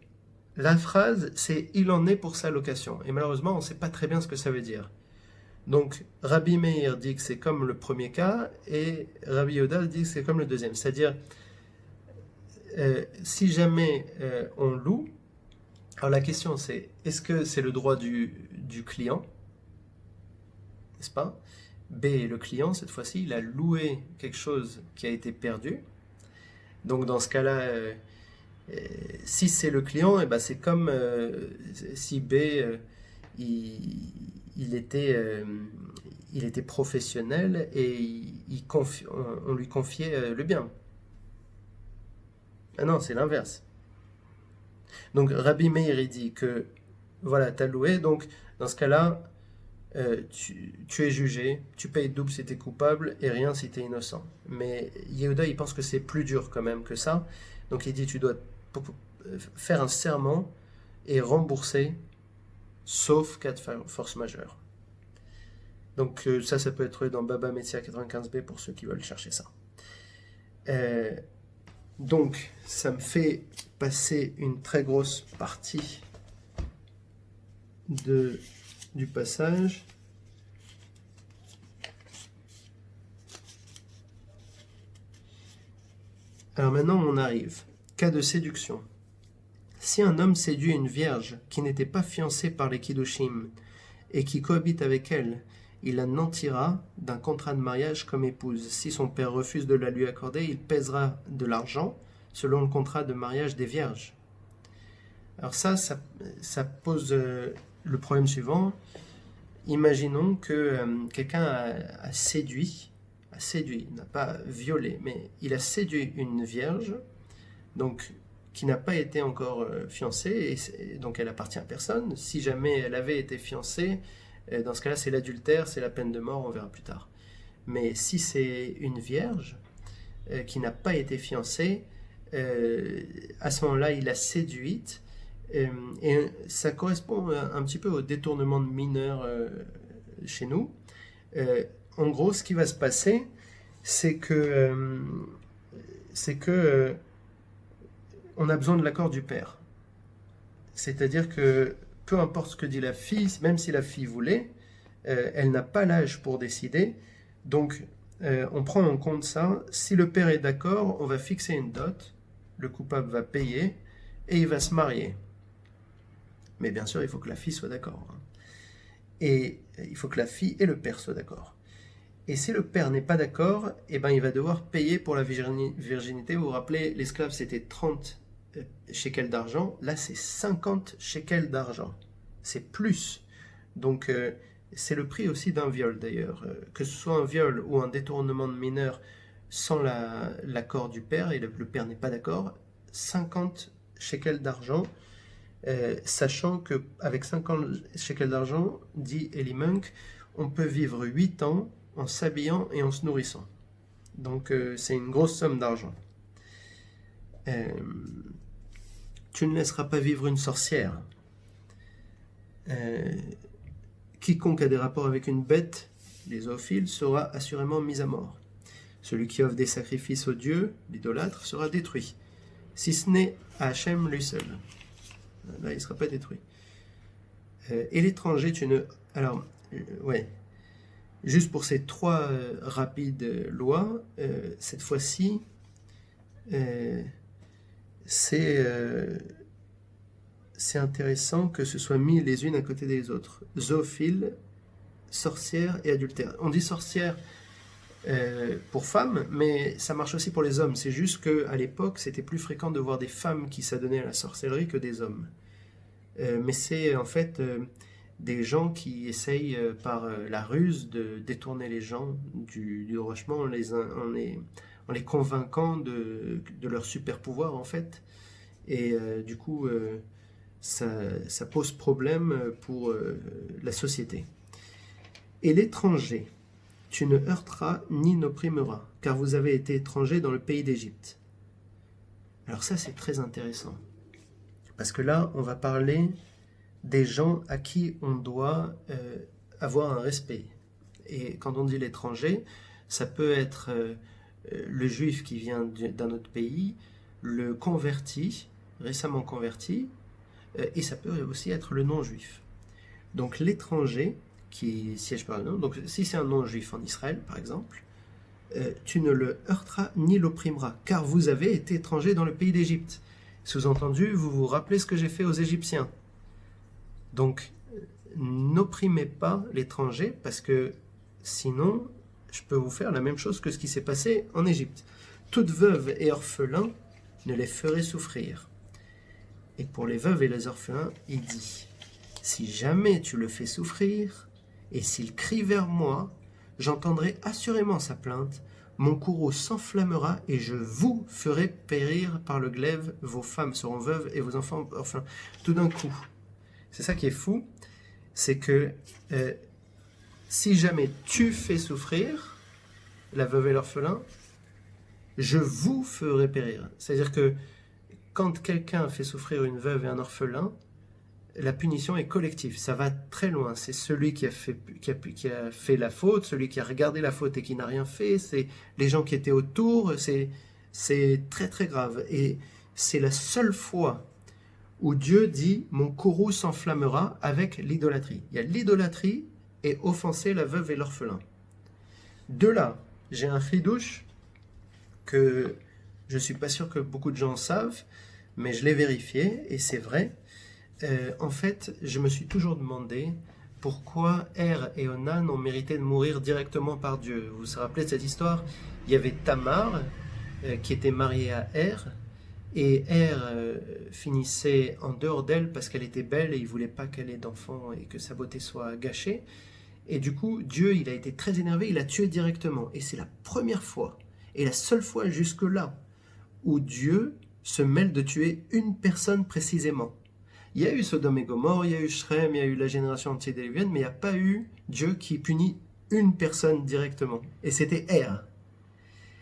la phrase, c'est « il en est pour sa location ». Et malheureusement, on ne sait pas très bien ce que ça veut dire. Donc, Rabbi Meir dit que c'est comme le premier cas, et Rabbi Yehuda dit que c'est comme le deuxième. C'est-à-dire, si jamais on loue, alors la question c'est, est-ce que c'est le droit du client, n'est-ce pas? B, le client, cette fois-ci, il a loué quelque chose qui a été perdu. Donc, dans ce cas-là, si c'est le client, eh ben, c'est comme si B, il était professionnel et on lui confiait le bien. Ah non, c'est l'inverse. Donc Rabbi Meir il dit que voilà, tu as loué, donc dans ce cas-là, tu es jugé, tu payes double si tu es coupable et rien si tu es innocent. Mais Yehuda il pense que c'est plus dur quand même que ça, donc il dit tu dois faire un serment et rembourser sauf cas de force majeure. Donc ça peut être dans Baba Metzia 95b pour ceux qui veulent chercher ça. Donc ça me fait passer une très grosse partie du passage. Alors maintenant on arrive. Cas de séduction. Si un homme séduit une vierge qui n'était pas fiancée par les Kiddushim et qui cohabite avec elle, il la nantira d'un contrat de mariage comme épouse. Si son père refuse de la lui accorder, il pèsera de l'argent selon le contrat de mariage des vierges. Alors ça pose le problème suivant. Imaginons que quelqu'un a séduit, n'a pas violé, mais il a séduit une vierge, donc qui n'a pas été encore fiancée, et donc elle appartient à personne. Si jamais elle avait été fiancée, dans ce cas-là, c'est l'adultère, c'est la peine de mort, on verra plus tard. Mais si c'est une vierge qui n'a pas été fiancée, à ce moment-là, il l'a séduite, et ça correspond un petit peu au détournement de mineurs chez nous. En gros, ce qui va se passer, c'est que on a besoin de l'accord du père. C'est-à-dire que peu importe ce que dit la fille, même si la fille voulait, elle n'a pas l'âge pour décider. Donc, on prend en compte ça. Si le père est d'accord, on va fixer une dot, le coupable va payer et il va se marier. Mais bien sûr, il faut que la fille soit d'accord. Et il faut que la fille et le père soient d'accord. Et si le père n'est pas d'accord, eh ben, il va devoir payer pour la virginité. Vous vous rappelez, l'esclave c'était 30 shekels d'argent, là c'est 50 shekels d'argent. C'est plus. Donc c'est le prix aussi d'un viol d'ailleurs. Que ce soit un viol ou un détournement de mineur sans l'accord du père, et le père n'est pas d'accord, 50 shekels d'argent, sachant qu'avec 50 shekels d'argent, dit Eli Munk, on peut vivre 8 ans en s'habillant et en se nourrissant. Donc c'est une grosse somme d'argent. Tu ne laisseras pas vivre une sorcière. Quiconque a des rapports avec une bête, les zoophiles, sera assurément mis à mort. Celui qui offre des sacrifices aux dieux, l'idolâtre, sera détruit, si ce n'est à Hachem lui seul. Là, il ne sera pas détruit. Et l'étranger, tu ne... Alors, ouais. Juste pour ces 3 rapides lois, cette fois-ci, c'est intéressant que ce soit mis les unes à côté des autres. Zoophile, sorcière et adultère. On dit sorcière pour femmes, mais ça marche aussi pour les hommes. C'est juste qu'à l'époque, c'était plus fréquent de voir des femmes qui s'adonnaient à la sorcellerie que des hommes. Mais c'est en fait des gens qui essayent par la ruse de détourner les gens du droit chemin en les convainquant de leur super pouvoir en fait. Et du coup, ça pose problème pour la société. Et l'étranger, tu ne heurteras ni n'opprimeras, car vous avez été étrangers dans le pays d'Égypte. Alors ça, c'est très intéressant. Parce que là, on va parler des gens à qui on doit avoir un respect. Et quand on dit l'étranger, ça peut être le juif qui vient d'un autre pays, le converti, récemment converti, et ça peut aussi être le non-juif. Donc l'étranger qui siège par exemple, donc si c'est un non-juif en Israël par exemple, tu ne le heurteras ni l'opprimeras, car vous avez été étrangers dans le pays d'Égypte. Sous-entendu, vous vous rappelez ce que j'ai fait aux Égyptiens. Donc n'opprimez pas l'étranger, parce que sinon, je peux vous faire la même chose que ce qui s'est passé en Égypte. Toute veuve et orphelin ne les ferait souffrir. Et pour les veuves et les orphelins, il dit, si jamais tu le fais souffrir, et s'il crie vers moi, j'entendrai assurément sa plainte, mon courroux s'enflammera et je vous ferai périr par le glaive, vos femmes seront veuves et vos enfants orphelins. Tout d'un coup. C'est ça qui est fou, c'est que si jamais tu fais souffrir la veuve et l'orphelin, je vous ferai périr. C'est-à-dire que quand quelqu'un fait souffrir une veuve et un orphelin, la punition est collective, ça va très loin. C'est celui qui a fait la faute, celui qui a regardé la faute et qui n'a rien fait, c'est les gens qui étaient autour, c'est très très grave. Et c'est la seule fois où Dieu dit « mon courroux s'enflammera » avec l'idolâtrie. Il y a l'idolâtrie et offenser la veuve et l'orphelin. De là, j'ai un chidouche que je ne suis pas sûr que beaucoup de gens savent, mais je l'ai vérifié et c'est vrai. En fait, je me suis toujours demandé pourquoi Er et Onan ont mérité de mourir directement par Dieu. Vous vous rappelez de cette histoire? Il y avait Tamar qui était mariée à Er, et Er finissait en dehors d'elle parce qu'elle était belle et il ne voulait pas qu'elle ait d'enfants et que sa beauté soit gâchée. Et du coup, Dieu, il a été très énervé, il l'a tué directement. Et c'est la première fois, et la seule fois jusque-là, où Dieu se mêle de tuer une personne précisément. Il y a eu Sodome et Gomorrhe, il y a eu Shrem, il y a eu la génération antédiluvienne, mais il n'y a pas eu Dieu qui punit une personne directement. Et c'était Er.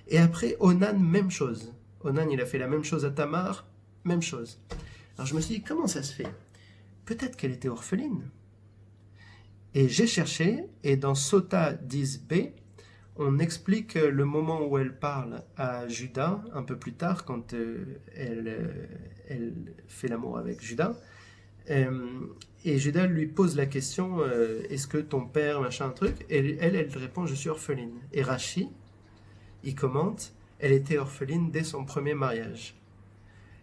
Et après, Onan, même chose. Onan, il a fait la même chose à Tamar, même chose. Alors je me suis dit, comment ça se fait? Peut-être qu'elle était orpheline. Et j'ai cherché, et dans Sota 10b, on explique le moment où elle parle à Judas, un peu plus tard, quand elle fait l'amour avec Judas. Et Judas lui pose la question, est-ce que ton père, machin, un truc? Et elle répond, je suis orpheline. Et Rashi, il commente, elle était orpheline dès son premier mariage.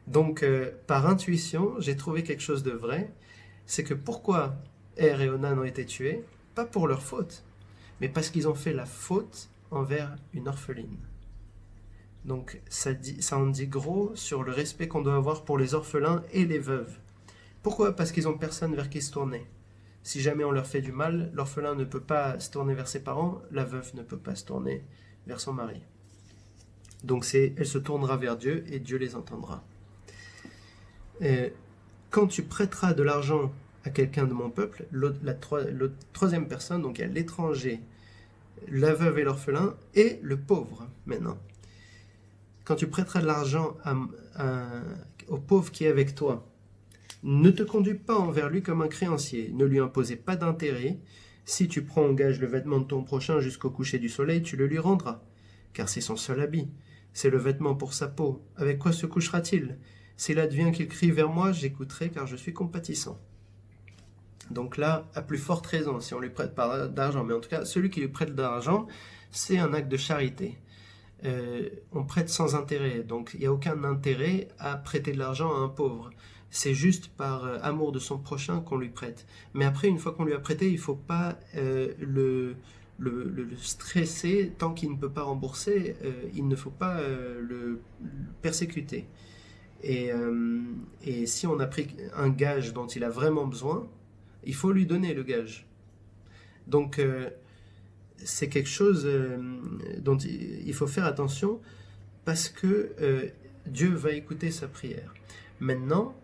Donc, par intuition, j'ai trouvé quelque chose de vrai, c'est que pourquoi Er et Onan ont été tués? Pas pour leur faute, mais parce qu'ils ont fait la faute envers une orpheline. Donc, ça en dit gros sur le respect qu'on doit avoir pour les orphelins et les veuves. Pourquoi? Parce qu'ils n'ont personne vers qui se tourner. Si jamais on leur fait du mal, l'orphelin ne peut pas se tourner vers ses parents, la veuve ne peut pas se tourner vers son mari. Donc elle se tournera vers Dieu et Dieu les entendra. Quand tu prêteras de l'argent à quelqu'un de mon peuple, la troisième personne, donc il y a l'étranger, la veuve et l'orphelin, et le pauvre maintenant. Quand tu prêteras de l'argent au pauvre qui est avec toi, ne te conduis pas envers lui comme un créancier, ne lui imposez pas d'intérêt. Si tu prends en gage le vêtement de ton prochain jusqu'au coucher du soleil, tu le lui rendras, car c'est son seul habit, c'est le vêtement pour sa peau. Avec quoi se couchera-t-il? S'il advient qu'il crie vers moi, j'écouterai, car je suis compatissant. Donc là, à plus forte raison, si on lui prête pas d'argent, mais en tout cas, celui qui lui prête de l'argent, c'est un acte de charité. On prête sans intérêt, donc il n'y a aucun intérêt à prêter de l'argent à un pauvre. C'est juste par amour de son prochain qu'on lui prête. Mais après, une fois qu'on lui a prêté, il ne faut pas le stresser tant qu'il ne peut pas rembourser. Il ne faut pas le persécuter. Et si on a pris un gage dont il a vraiment besoin, il faut lui donner le gage. Donc, c'est quelque chose dont il faut faire attention parce que Dieu va écouter sa prière. Maintenant,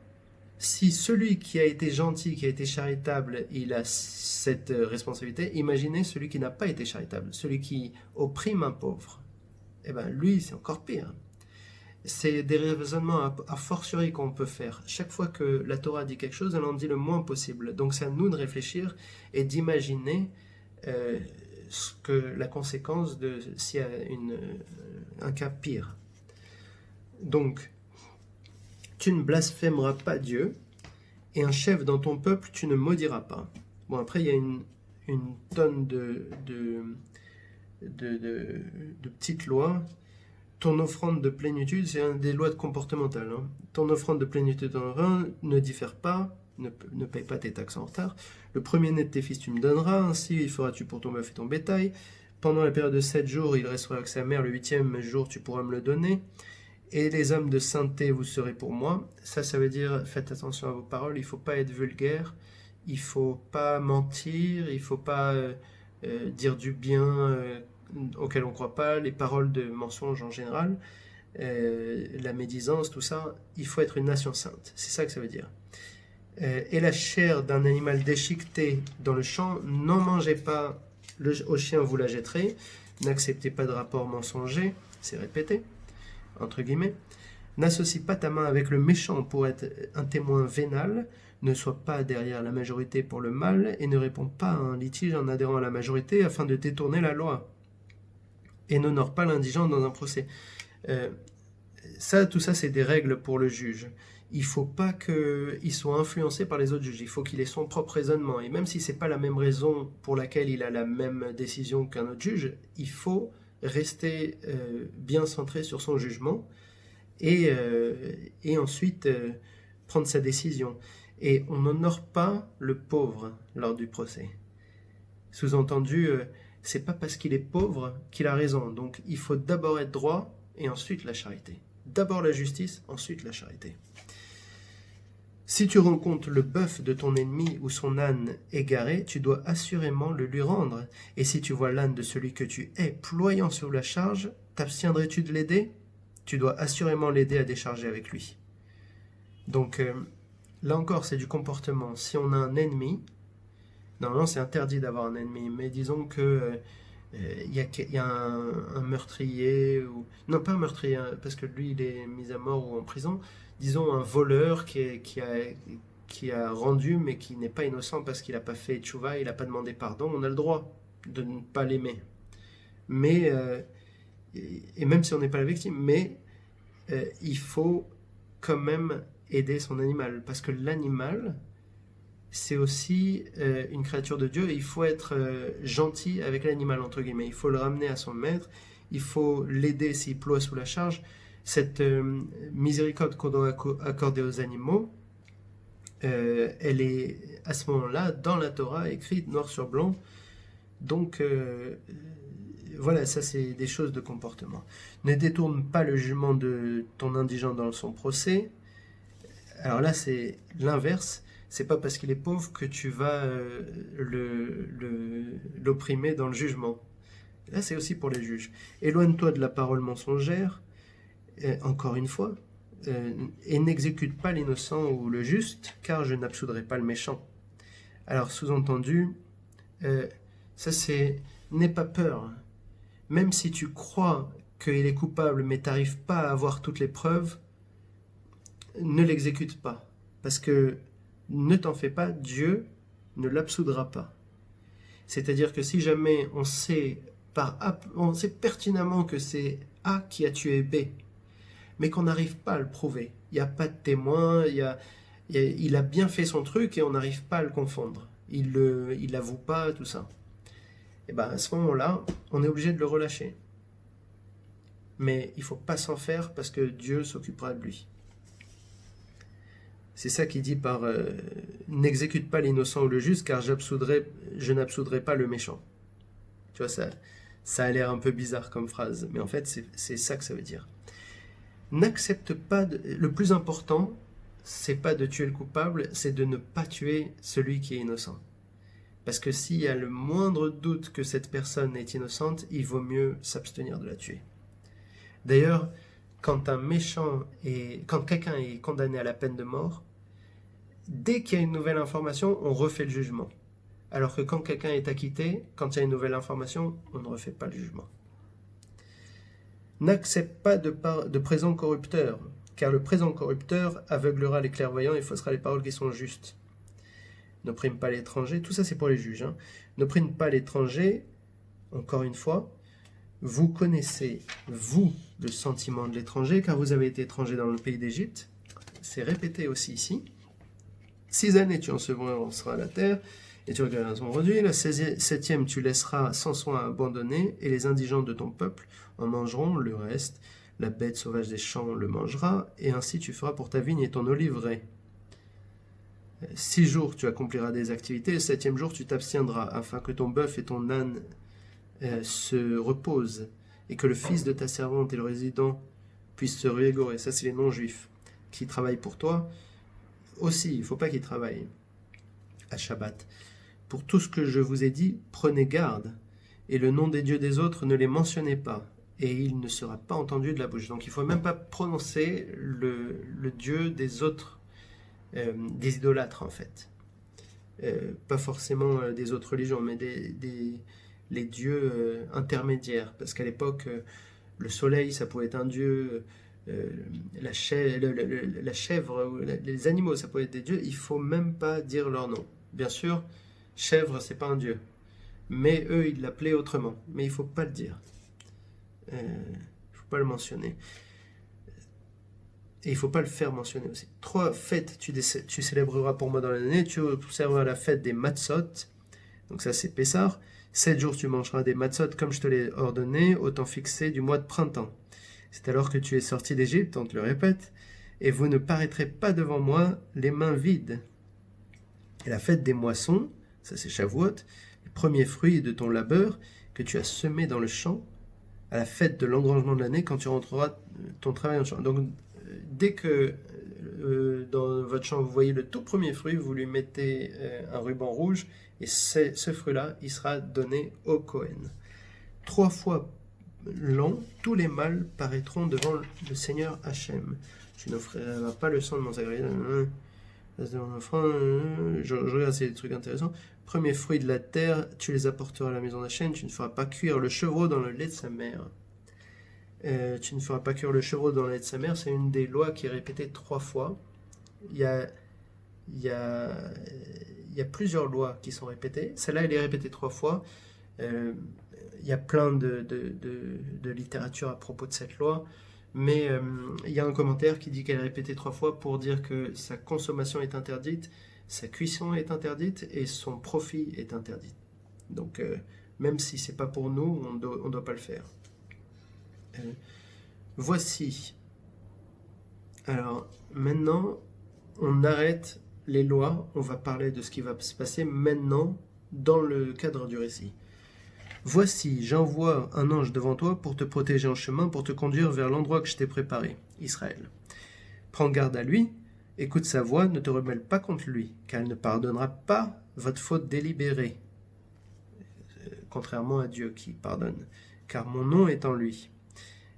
si celui qui a été gentil, qui a été charitable, il a cette responsabilité, imaginez celui qui n'a pas été charitable, celui qui opprime un pauvre. Eh bien, lui, c'est encore pire. C'est des raisonnements a fortiori qu'on peut faire. Chaque fois que la Torah dit quelque chose, elle en dit le moins possible. Donc c'est à nous de réfléchir et d'imaginer la conséquence de s'il y a un cas pire. Donc, tu ne blasphémeras pas Dieu, et un chef dans ton peuple, tu ne maudiras pas. Bon, après, il y a une tonne de petites lois. Ton offrande de plénitude, c'est des lois comportementales. Hein. Ton offrande de plénitude en rein ne diffère pas, ne paye pas tes taxes en retard. Le premier-né de tes fils, tu me donneras, ainsi feras-tu pour ton bœuf et ton bétail. Pendant la période de 7 jours, il restera avec sa mère, le 8e jour, tu pourras me le donner. Et les hommes de sainteté, vous serez pour moi. Ça veut dire, faites attention à vos paroles, il ne faut pas être vulgaire, il ne faut pas mentir, il ne faut pas dire du bien auquel on ne croit pas, les paroles de mensonge en général, la médisance, tout ça. Il faut être une nation sainte, c'est ça que ça veut dire. Et la chair d'un animal déchiqueté dans le champ, n'en mangez pas, au chien vous la jetterez, n'acceptez pas de rapport mensonger, c'est répété, entre guillemets. N'associe pas ta main avec le méchant pour être un témoin vénal, ne sois pas derrière la majorité pour le mal, et ne réponds pas à un litige en adhérant à la majorité afin de détourner la loi. Et n'honore pas l'indigent dans un procès. Tout ça, c'est des règles pour le juge. Il ne faut pas qu'il soit influencé par les autres juges. Il faut qu'il ait son propre raisonnement. Et même si ce n'est pas la même raison pour laquelle il a la même décision qu'un autre juge, il faut rester bien centré sur son jugement et ensuite prendre sa décision. Et on n'honore pas le pauvre lors du procès. Sous-entendu, c'est pas parce qu'il est pauvre qu'il a raison. Donc il faut d'abord être droit et ensuite la charité. D'abord la justice, ensuite la charité. Si tu rencontres le bœuf de ton ennemi ou son âne égaré, tu dois assurément le lui rendre. Et si tu vois l'âne de celui que tu hais ployant sur la charge, t'abstiendrais-tu de l'aider ? Tu dois assurément l'aider à décharger avec lui. Donc là encore, c'est du comportement. Si on a un ennemi, normalement c'est interdit d'avoir un ennemi, mais disons que il y a un meurtrier, non pas un meurtrier, parce que lui il est mis à mort ou en prison, disons un voleur qui a rendu mais qui n'est pas innocent parce qu'il n'a pas fait tchouva, il n'a pas demandé pardon, on a le droit de ne pas l'aimer. Mais, et même si on n'est pas la victime, mais il faut quand même aider son animal, parce que l'animal, c'est aussi une créature de Dieu et il faut être gentil avec l'animal, entre guillemets. Il faut le ramener à son maître, il faut l'aider s'il ploie sous la charge. Cette miséricorde qu'on doit accorder aux animaux, elle est à ce moment-là dans la Torah écrite noir sur blanc. Donc voilà, ça c'est des choses de comportement. Ne détourne pas le jugement de ton indigent dans son procès. Alors là c'est l'inverse. C'est pas parce qu'il est pauvre que tu vas l'opprimer dans le jugement. Là, c'est aussi pour les juges. Éloigne-toi de la parole mensongère, encore une fois, et n'exécute pas l'innocent ou le juste, car je n'absoudrai pas le méchant. Alors, sous-entendu, ça c'est, n'aie pas peur. Même si tu crois qu'il est coupable, mais tu n'arrives pas à avoir toutes les preuves, ne l'exécute pas. Parce que ne t'en fais pas, Dieu ne l'absoudra pas. C'est-à-dire que si jamais on sait pertinemment que c'est A qui a tué B, mais qu'on n'arrive pas à le prouver, il n'y a pas de témoin, il a bien fait son truc et on n'arrive pas à le confondre, il l'avoue pas, tout ça, et bien à ce moment-là, on est obligé de le relâcher. Mais il ne faut pas s'en faire parce que Dieu s'occupera de lui. C'est ça qu'il dit par n'exécute pas l'innocent ou le juste, car je n'absoudrai pas le méchant. Tu vois, ça a l'air un peu bizarre comme phrase, mais en fait, c'est ça que ça veut dire. N'accepte pas. Le plus important, c'est pas de tuer le coupable, c'est de ne pas tuer celui qui est innocent. Parce que s'il y a le moindre doute que cette personne est innocente, il vaut mieux s'abstenir de la tuer. D'ailleurs, quand quelqu'un est condamné à la peine de mort, dès qu'il y a une nouvelle information, on refait le jugement. Alors que quand quelqu'un est acquitté, quand il y a une nouvelle information, on ne refait pas le jugement. N'accepte pas de présent corrupteur, car le présent corrupteur aveuglera les clairvoyants et faussera les paroles qui sont justes. N'opprime pas l'étranger, tout ça c'est pour les juges. N'opprime pas l'étranger, encore une fois, vous connaissez, vous, le sentiment de l'étranger, car vous avez été étranger dans le pays d'Égypte. C'est répété aussi ici. 6 années tu enseveras la terre, et tu regarderas son produit. La 7e tu laisseras sans soin abandonné, et les indigents de ton peuple en mangeront le reste. La bête sauvage des champs le mangera, et ainsi tu feras pour ta vigne et ton oliveraie. 6 jours tu accompliras des activités, le 7e jour tu t'abstiendras, afin que ton bœuf et ton âne se reposent, et que le fils de ta servante et le résident puissent se régorer. Ça c'est les non-juifs qui travaillent pour toi. Aussi, il ne faut pas qu'ils travaillent à Shabbat. Pour tout ce que je vous ai dit, prenez garde, et le nom des dieux des autres ne les mentionnez pas, et il ne sera pas entendu de la bouche. Donc il ne faut même pas prononcer le dieu des autres, des idolâtres en fait. Pas forcément des autres religions, mais les dieux intermédiaires. Parce qu'à l'époque, le soleil, ça pouvait être un dieu, la chèvre, les animaux, ça pouvait être des dieux. Il ne faut même pas dire leur nom. Bien sûr, chèvre, c'est pas un dieu. Mais eux, ils l'appelaient autrement. Mais il ne faut pas le dire. Il ne faut pas le mentionner. Et il ne faut pas le faire mentionner aussi. 3 fêtes tu célébreras pour moi dans l'année. Tu observeras la fête des Matzot. Donc ça, c'est Pessah. 7 jours tu mangeras des Matzot comme je te l'ai ordonné, au temps fixé du mois de printemps. C'est alors que tu es sorti d'Égypte, on te le répète, et vous ne paraîtrez pas devant moi les mains vides. Et la fête des moissons, ça c'est Shavuot, les premiers fruits de ton labeur que tu as semé dans le champ, à la fête de l'engrangement de l'année, quand tu rentreras ton travail en champ. Donc dès que dans votre champ vous voyez le tout premier fruit, vous lui mettez un ruban rouge, et ce fruit-là, il sera donné au Kohen. 3 fois l'an, tous les mâles paraîtront devant le Seigneur Hachem. Tu n'offriras pas le sang de mon sacrifice. Je regarde, c'est des trucs intéressants. Premier fruit de la terre, tu les apporteras à la maison d'Hachem. Tu ne feras pas cuire le chevreau dans le lait de sa mère. Tu ne feras pas cuire le chevreau dans le lait de sa mère. C'est une des lois qui est répétée 3 fois. Il y a plusieurs lois qui sont répétées. Celle-là, elle est répétée 3 fois. Il y a plein de littérature à propos de cette loi, mais il y a un commentaire qui dit qu'elle est répétée 3 fois pour dire que sa consommation est interdite, sa cuisson est interdite et son profit est interdit. Donc, même si c'est pas pour nous, on doit pas le faire. Voici. Alors, maintenant, on arrête les lois, on va parler de ce qui va se passer maintenant dans le cadre du récit. Voici, j'envoie un ange devant toi pour te protéger en chemin, pour te conduire vers l'endroit que je t'ai préparé, Israël. Prends garde à lui, écoute sa voix, ne te rebelle pas contre lui, car il ne pardonnera pas votre faute délibérée, contrairement à Dieu qui pardonne, car mon nom est en lui.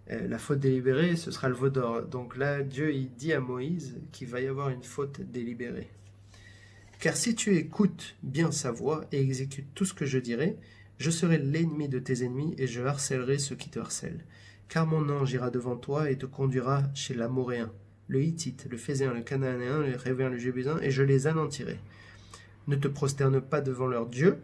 La faute délibérée, ce sera le veau d'or. Donc là, Dieu il dit à Moïse qu'il va y avoir une faute délibérée. Car si tu écoutes bien sa voix et exécutes tout ce que je dirai, je serai l'ennemi de tes ennemis et je harcèlerai ceux qui te harcèlent. Car mon ange ira devant toi et te conduira chez l'Amoréen, le Hittite, le Phézéen, le Cananéen, le Révéen, le Jébusien, et je les anéantirai. Ne te prosterne pas devant leurs dieux,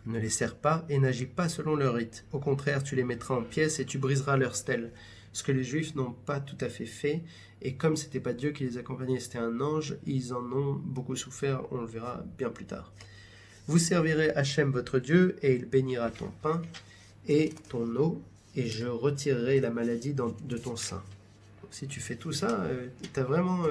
ne les sers pas et n'agis pas selon leur rite. Au contraire, tu les mettras en pièces et tu briseras leurs stèles. Ce que les Juifs n'ont pas tout à fait fait, et comme c'était pas Dieu qui les accompagnait, c'était un ange, ils en ont beaucoup souffert, on le verra bien plus tard. Vous servirez Hachem votre Dieu, et il bénira ton pain et ton eau, et je retirerai la maladie de ton sein. Donc, si tu fais tout ça, tu as vraiment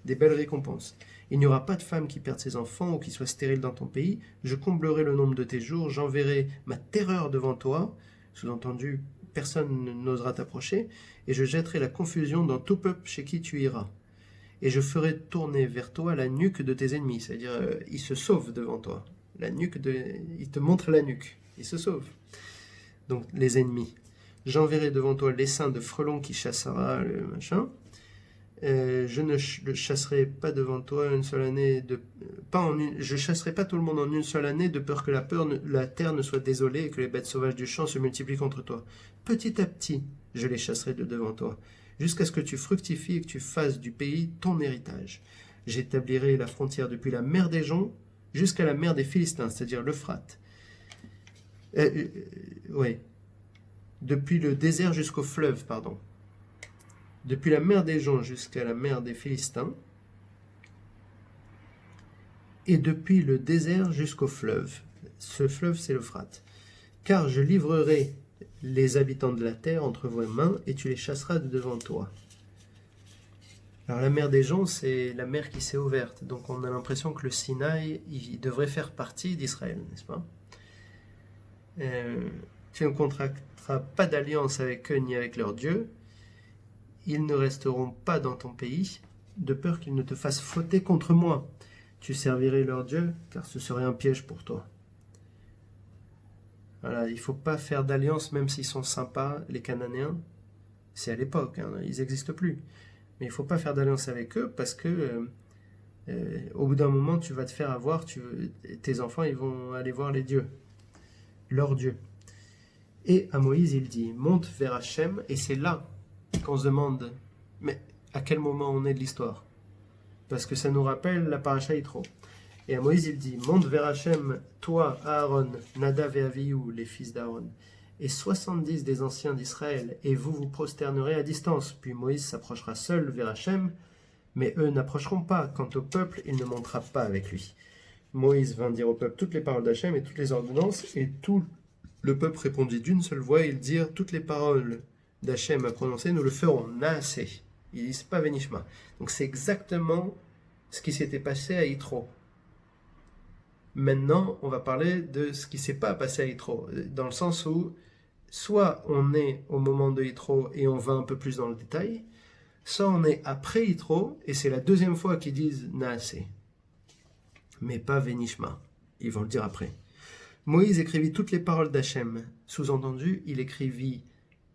des belles récompenses. Il n'y aura pas de femme qui perde ses enfants ou qui soit stérile dans ton pays. Je comblerai le nombre de tes jours, j'enverrai ma terreur devant toi, sous-entendu, personne n'osera t'approcher, et je jetterai la confusion dans tout peuple chez qui tu iras. Et je ferai tourner vers toi la nuque de tes ennemis, c'est-à-dire ils se sauvent devant toi. Ils te montrent la nuque, ils se sauvent. Donc les ennemis. J'enverrai devant toi l'essaim de frelons qui chassera le machin. Je ne chasserai pas devant toi une seule année je chasserai pas tout le monde en une seule année de peur que la terre ne soit désolée et que les bêtes sauvages du champ se multiplient contre toi. Petit à petit, je les chasserai de devant toi, jusqu'à ce que tu fructifies et que tu fasses du pays ton héritage. J'établirai la frontière depuis la mer des Joncs jusqu'à la mer des Philistins, c'est-à-dire l'Euphrate. Ouais. Depuis le désert jusqu'au fleuve, pardon. Depuis la mer des Joncs jusqu'à la mer des Philistins, et depuis le désert jusqu'au fleuve. Ce fleuve, c'est l'Euphrate. Car je livrerai les habitants de la terre entre vos mains, et tu les chasseras de devant toi. Alors la mer des Joncs, c'est la mer qui s'est ouverte, donc on a l'impression que le Sinaï, il devrait faire partie d'Israël, n'est-ce pas? Tu ne contracteras pas d'alliance avec eux ni avec leur Dieu. Ils ne resteront pas dans ton pays, de peur qu'ils ne te fassent fauter contre moi. Tu servirais leur Dieu, car ce serait un piège pour toi. Voilà, il ne faut pas faire d'alliance, même s'ils sont sympas, les Cananéens. C'est à l'époque, hein, ils n'existent plus. Mais il ne faut pas faire d'alliance avec eux, parce que au bout d'un moment, tu vas te faire avoir, tes enfants, ils vont aller voir les dieux, leur Dieu. Et à Moïse, il dit, monte vers Hachem, et c'est là qu'on se demande, mais à quel moment on est de l'histoire? Parce que ça nous rappelle la paracha Yitro. Et à Moïse, il dit, monte vers Hachem, toi, Aaron, Nadav et Avihu, les fils d'Aaron, et 70 des anciens d'Israël, et vous vous prosternerez à distance. Puis Moïse s'approchera seul vers Hachem, mais eux n'approcheront pas. Quant au peuple, il ne montera pas avec lui. Moïse vint dire au peuple toutes les paroles d'Hachem et toutes les ordonnances, et tout le peuple répondit d'une seule voix, ils dirent toutes les paroles d'Hachem à prononcer, nous le ferons. Naasé. Ils disent pas Venishma. Donc c'est exactement ce qui s'était passé à Yitro. Maintenant, on va parler de ce qui ne s'est pas passé à Yitro, dans le sens où soit on est au moment de Yitro et on va un peu plus dans le détail, soit on est après Yitro et c'est la deuxième fois qu'ils disent Naasé. Mais pas Venishma. Ils vont le dire après. Moïse écrivit toutes les paroles d'Hachem. Sous-entendu, il écrivit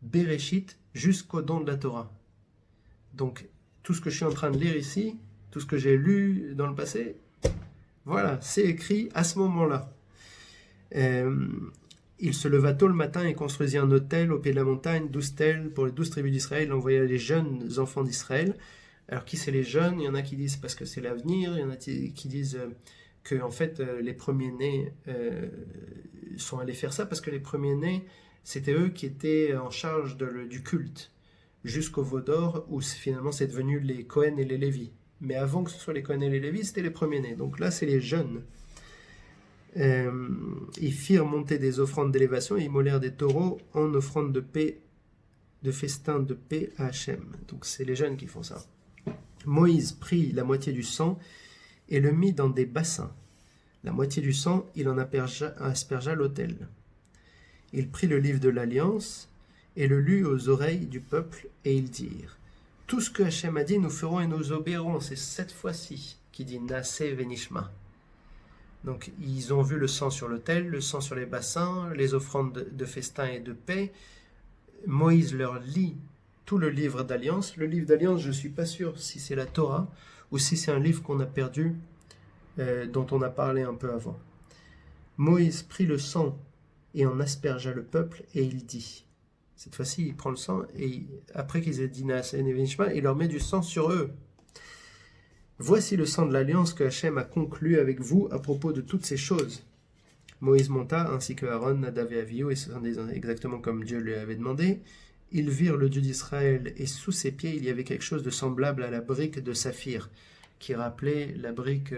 Bereshit jusqu'au don de la Torah. Donc, tout ce que je suis en train de lire ici, tout ce que j'ai lu dans le passé, voilà, c'est écrit à ce moment-là. Il se leva tôt le matin et construisit un autel au pied de la montagne, 12 stèles pour les 12 tribus d'Israël. Il envoya les jeunes enfants d'Israël. Alors, qui c'est les jeunes? Il y en a qui disent parce que c'est l'avenir, il y en a qui disent que en fait, les premiers-nés sont allés faire ça parce que les premiers-nés, c'était eux qui étaient en charge du culte, jusqu'au veau d'or, où finalement c'est devenu les Cohen et les Lévi. Mais avant que ce soit les Cohen et les Lévi, c'était les premiers-nés. Donc là, c'est les jeunes. Ils firent monter des offrandes d'élévation et immolèrent des taureaux en offrande de paix, de festin de paix à Hachem. Donc c'est les jeunes qui font ça. Moïse prit la moitié du sang et le mit dans des bassins. La moitié du sang, il en aspergea l'autel. Il prit le livre de l'Alliance et le lut aux oreilles du peuple, et ils dirent, tout ce que Hachem a dit, nous ferons et nous obéirons. C'est cette fois-ci qui dit Naasé Venishma. Donc ils ont vu le sang sur l'autel, le sang sur les bassins, les offrandes de festin et de paix. Moïse leur lit tout le livre d'Alliance. Le livre d'Alliance, je ne suis pas sûr si c'est la Torah ou si c'est un livre qu'on a perdu, dont on a parlé un peu avant. Moïse prit le sang et en aspergea le peuple, et il dit, cette fois-ci il prend le sang, et après qu'ils aient dit Naasé Venishma, il leur met du sang sur eux. Voici le sang de l'alliance que Hachem a conclu avec vous à propos de toutes ces choses. Moïse monta, ainsi que Aaron, Nadav et Avihu, et ce sont exactement comme Dieu lui avait demandé. Ils virent le Dieu d'Israël, et sous ses pieds il y avait quelque chose de semblable à la brique de saphir, qui rappelait la brique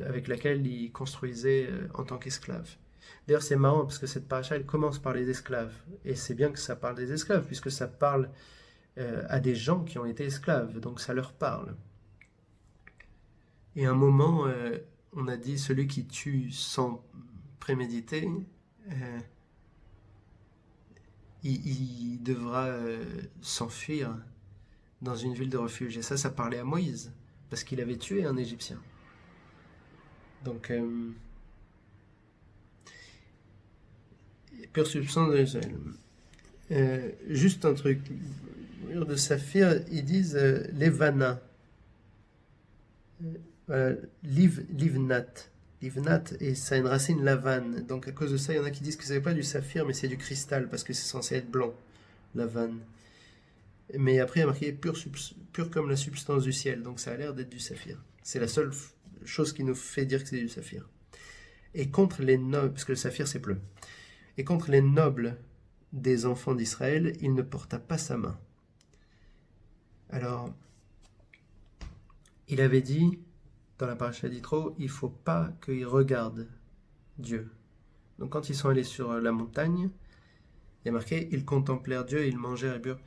avec laquelle ils construisaient en tant qu'esclaves. D'ailleurs, c'est marrant parce que cette paracha, elle commence par les esclaves. Et c'est bien que ça parle des esclaves, puisque ça parle à des gens qui ont été esclaves. Donc ça leur parle. Et à un moment, on a dit celui qui tue sans préméditer, il devra s'enfuir dans une ville de refuge. Et ça parlait à Moïse, parce qu'il avait tué un Égyptien. Donc, pure substance de Israël. Juste un truc, l'armure de saphir, ils disent levana, livnat. Livnat, et ça a une racine lavane. Donc à cause de ça, il y en a qui disent que ce n'est pas du saphir, mais c'est du cristal, parce que c'est censé être blanc, lavane. Mais après, il y a marqué pur, pur comme la substance du ciel, donc ça a l'air d'être du saphir. C'est la seule chose qui nous fait dire que c'est du saphir. Et contre les nobles, parce que le saphir c'est bleu, et contre les nobles des enfants d'Israël, il ne porta pas sa main. Alors, il avait dit, dans la paracha d'Yitro, il ne faut pas qu'ils regardent Dieu. Donc quand ils sont allés sur la montagne, il y a marqué, ils contemplèrent Dieu, ils mangèrent et burent.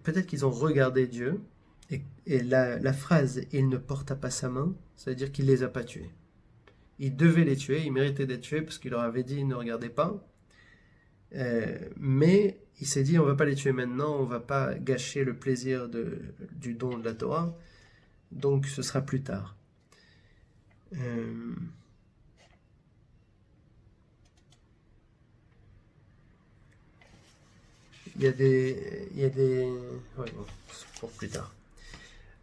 Peut-être qu'ils ont regardé Dieu, et la phrase « il ne porta pas sa main », ça veut dire qu'il ne les a pas tués. Il devait les tuer, il méritait d'être tué parce qu'il leur avait dit « ne regardez pas ». Mais il s'est dit « on ne va pas les tuer maintenant, on ne va pas gâcher le plaisir du don de la Torah, donc ce sera plus tard ». Il y a des... Ouais, bon, c'est pour plus tard.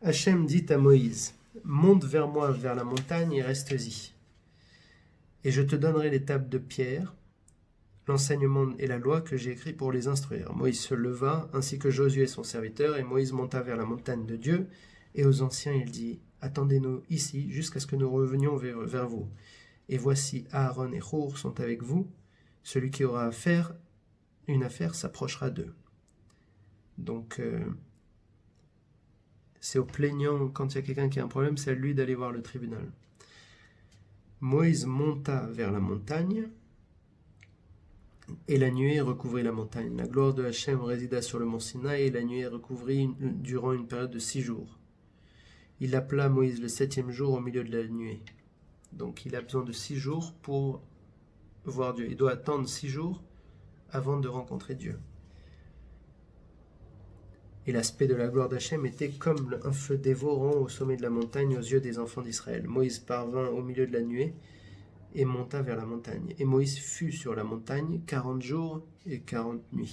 Hachem dit à Moïse, monte vers moi vers la montagne et reste-y. Et je te donnerai les tables de pierre, l'enseignement et la loi que j'ai écrit pour les instruire. Moïse se leva, ainsi que Josué son serviteur, et Moïse monta vers la montagne de Dieu, et aux anciens il dit, attendez-nous ici jusqu'à ce que nous revenions vers vous. Et voici Aaron et Hour sont avec vous, celui qui aura une affaire s'approchera d'eux. Donc, c'est au plaignant, quand il y a quelqu'un qui a un problème, c'est à lui d'aller voir le tribunal. Moïse monta vers la montagne, et la nuée recouvrit la montagne. La gloire de Hachem résida sur le mont Sinaï, et la nuée recouvrit durant une période de 6 jours. Il appela Moïse le 7e jour au milieu de la nuée. Donc il a besoin de 6 jours pour voir Dieu. Il doit attendre 6 jours avant de rencontrer Dieu. Et l'aspect de la gloire d'Hachem était comme un feu dévorant au sommet de la montagne aux yeux des enfants d'Israël. Moïse parvint au milieu de la nuée et monta vers la montagne. Et Moïse fut sur la montagne 40 jours et 40 nuits.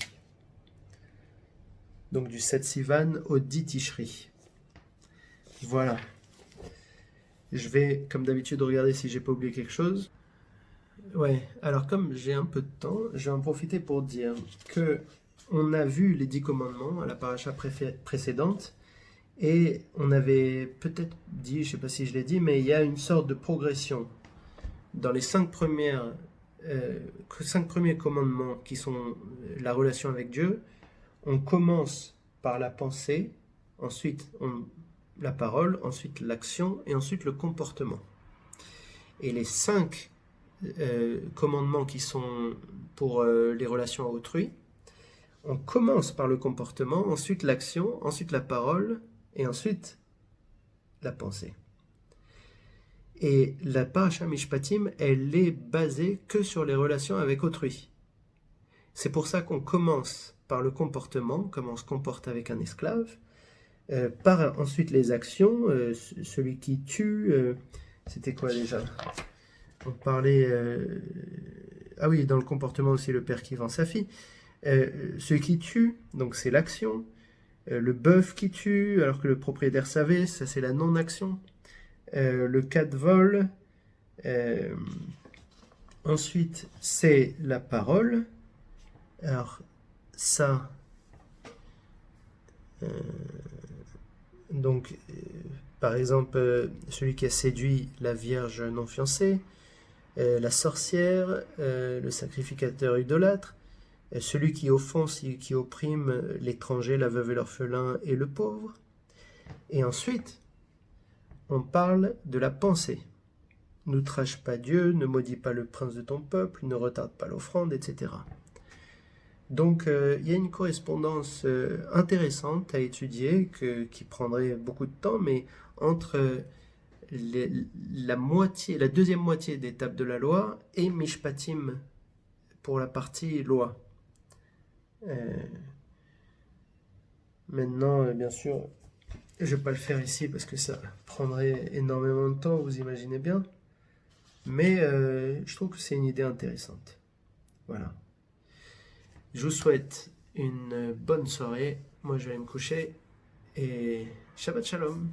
Donc du 7 Sivan au 10 Tishri. Voilà. Je vais, comme d'habitude, regarder si j'ai pas oublié quelque chose. Ouais, alors comme j'ai un peu de temps, je vais en profiter pour dire que on a vu les 10 commandements à la paracha précédente, et on avait peut-être dit, je sais pas si je l'ai dit, mais il y a une sorte de progression. Dans les 5 premiers commandements qui sont la relation avec Dieu, on commence par la pensée, ensuite la parole, ensuite l'action et ensuite le comportement. Et les 5 commandements qui sont pour les relations à autrui, on commence par le comportement, ensuite l'action, ensuite la parole et ensuite la pensée. Et la Parashat Mishpatim, elle est basée que sur les relations avec autrui. C'est pour ça qu'on commence par le comportement, comment on se comporte avec un esclave, par ensuite les actions, celui qui tue, c'était quoi déjà? On parlait, ah oui, dans le comportement aussi le père qui vend sa fille, celui qui tue, donc c'est l'action, le bœuf qui tue alors que le propriétaire savait, ça c'est la non-action, le cas de vol, ensuite c'est la parole, alors ça, donc par exemple celui qui a séduit la vierge non fiancée, la sorcière, le sacrificateur idolâtre, celui qui offense et qui opprime l'étranger, la veuve et l'orphelin et le pauvre. Et ensuite, on parle de la pensée. N'outrage pas Dieu, ne maudis pas le prince de ton peuple, ne retarde pas l'offrande, etc. Donc, il y a une correspondance intéressante à étudier, qui prendrait beaucoup de temps, mais entre la deuxième moitié des tables de la loi et Mishpatim pour la partie loi. Maintenant, bien sûr, je ne vais pas le faire ici parce que ça prendrait énormément de temps, vous imaginez bien. Mais je trouve que c'est une idée intéressante. Voilà. Je vous souhaite une bonne soirée moi je vais aller me coucher et Shabbat Shalom.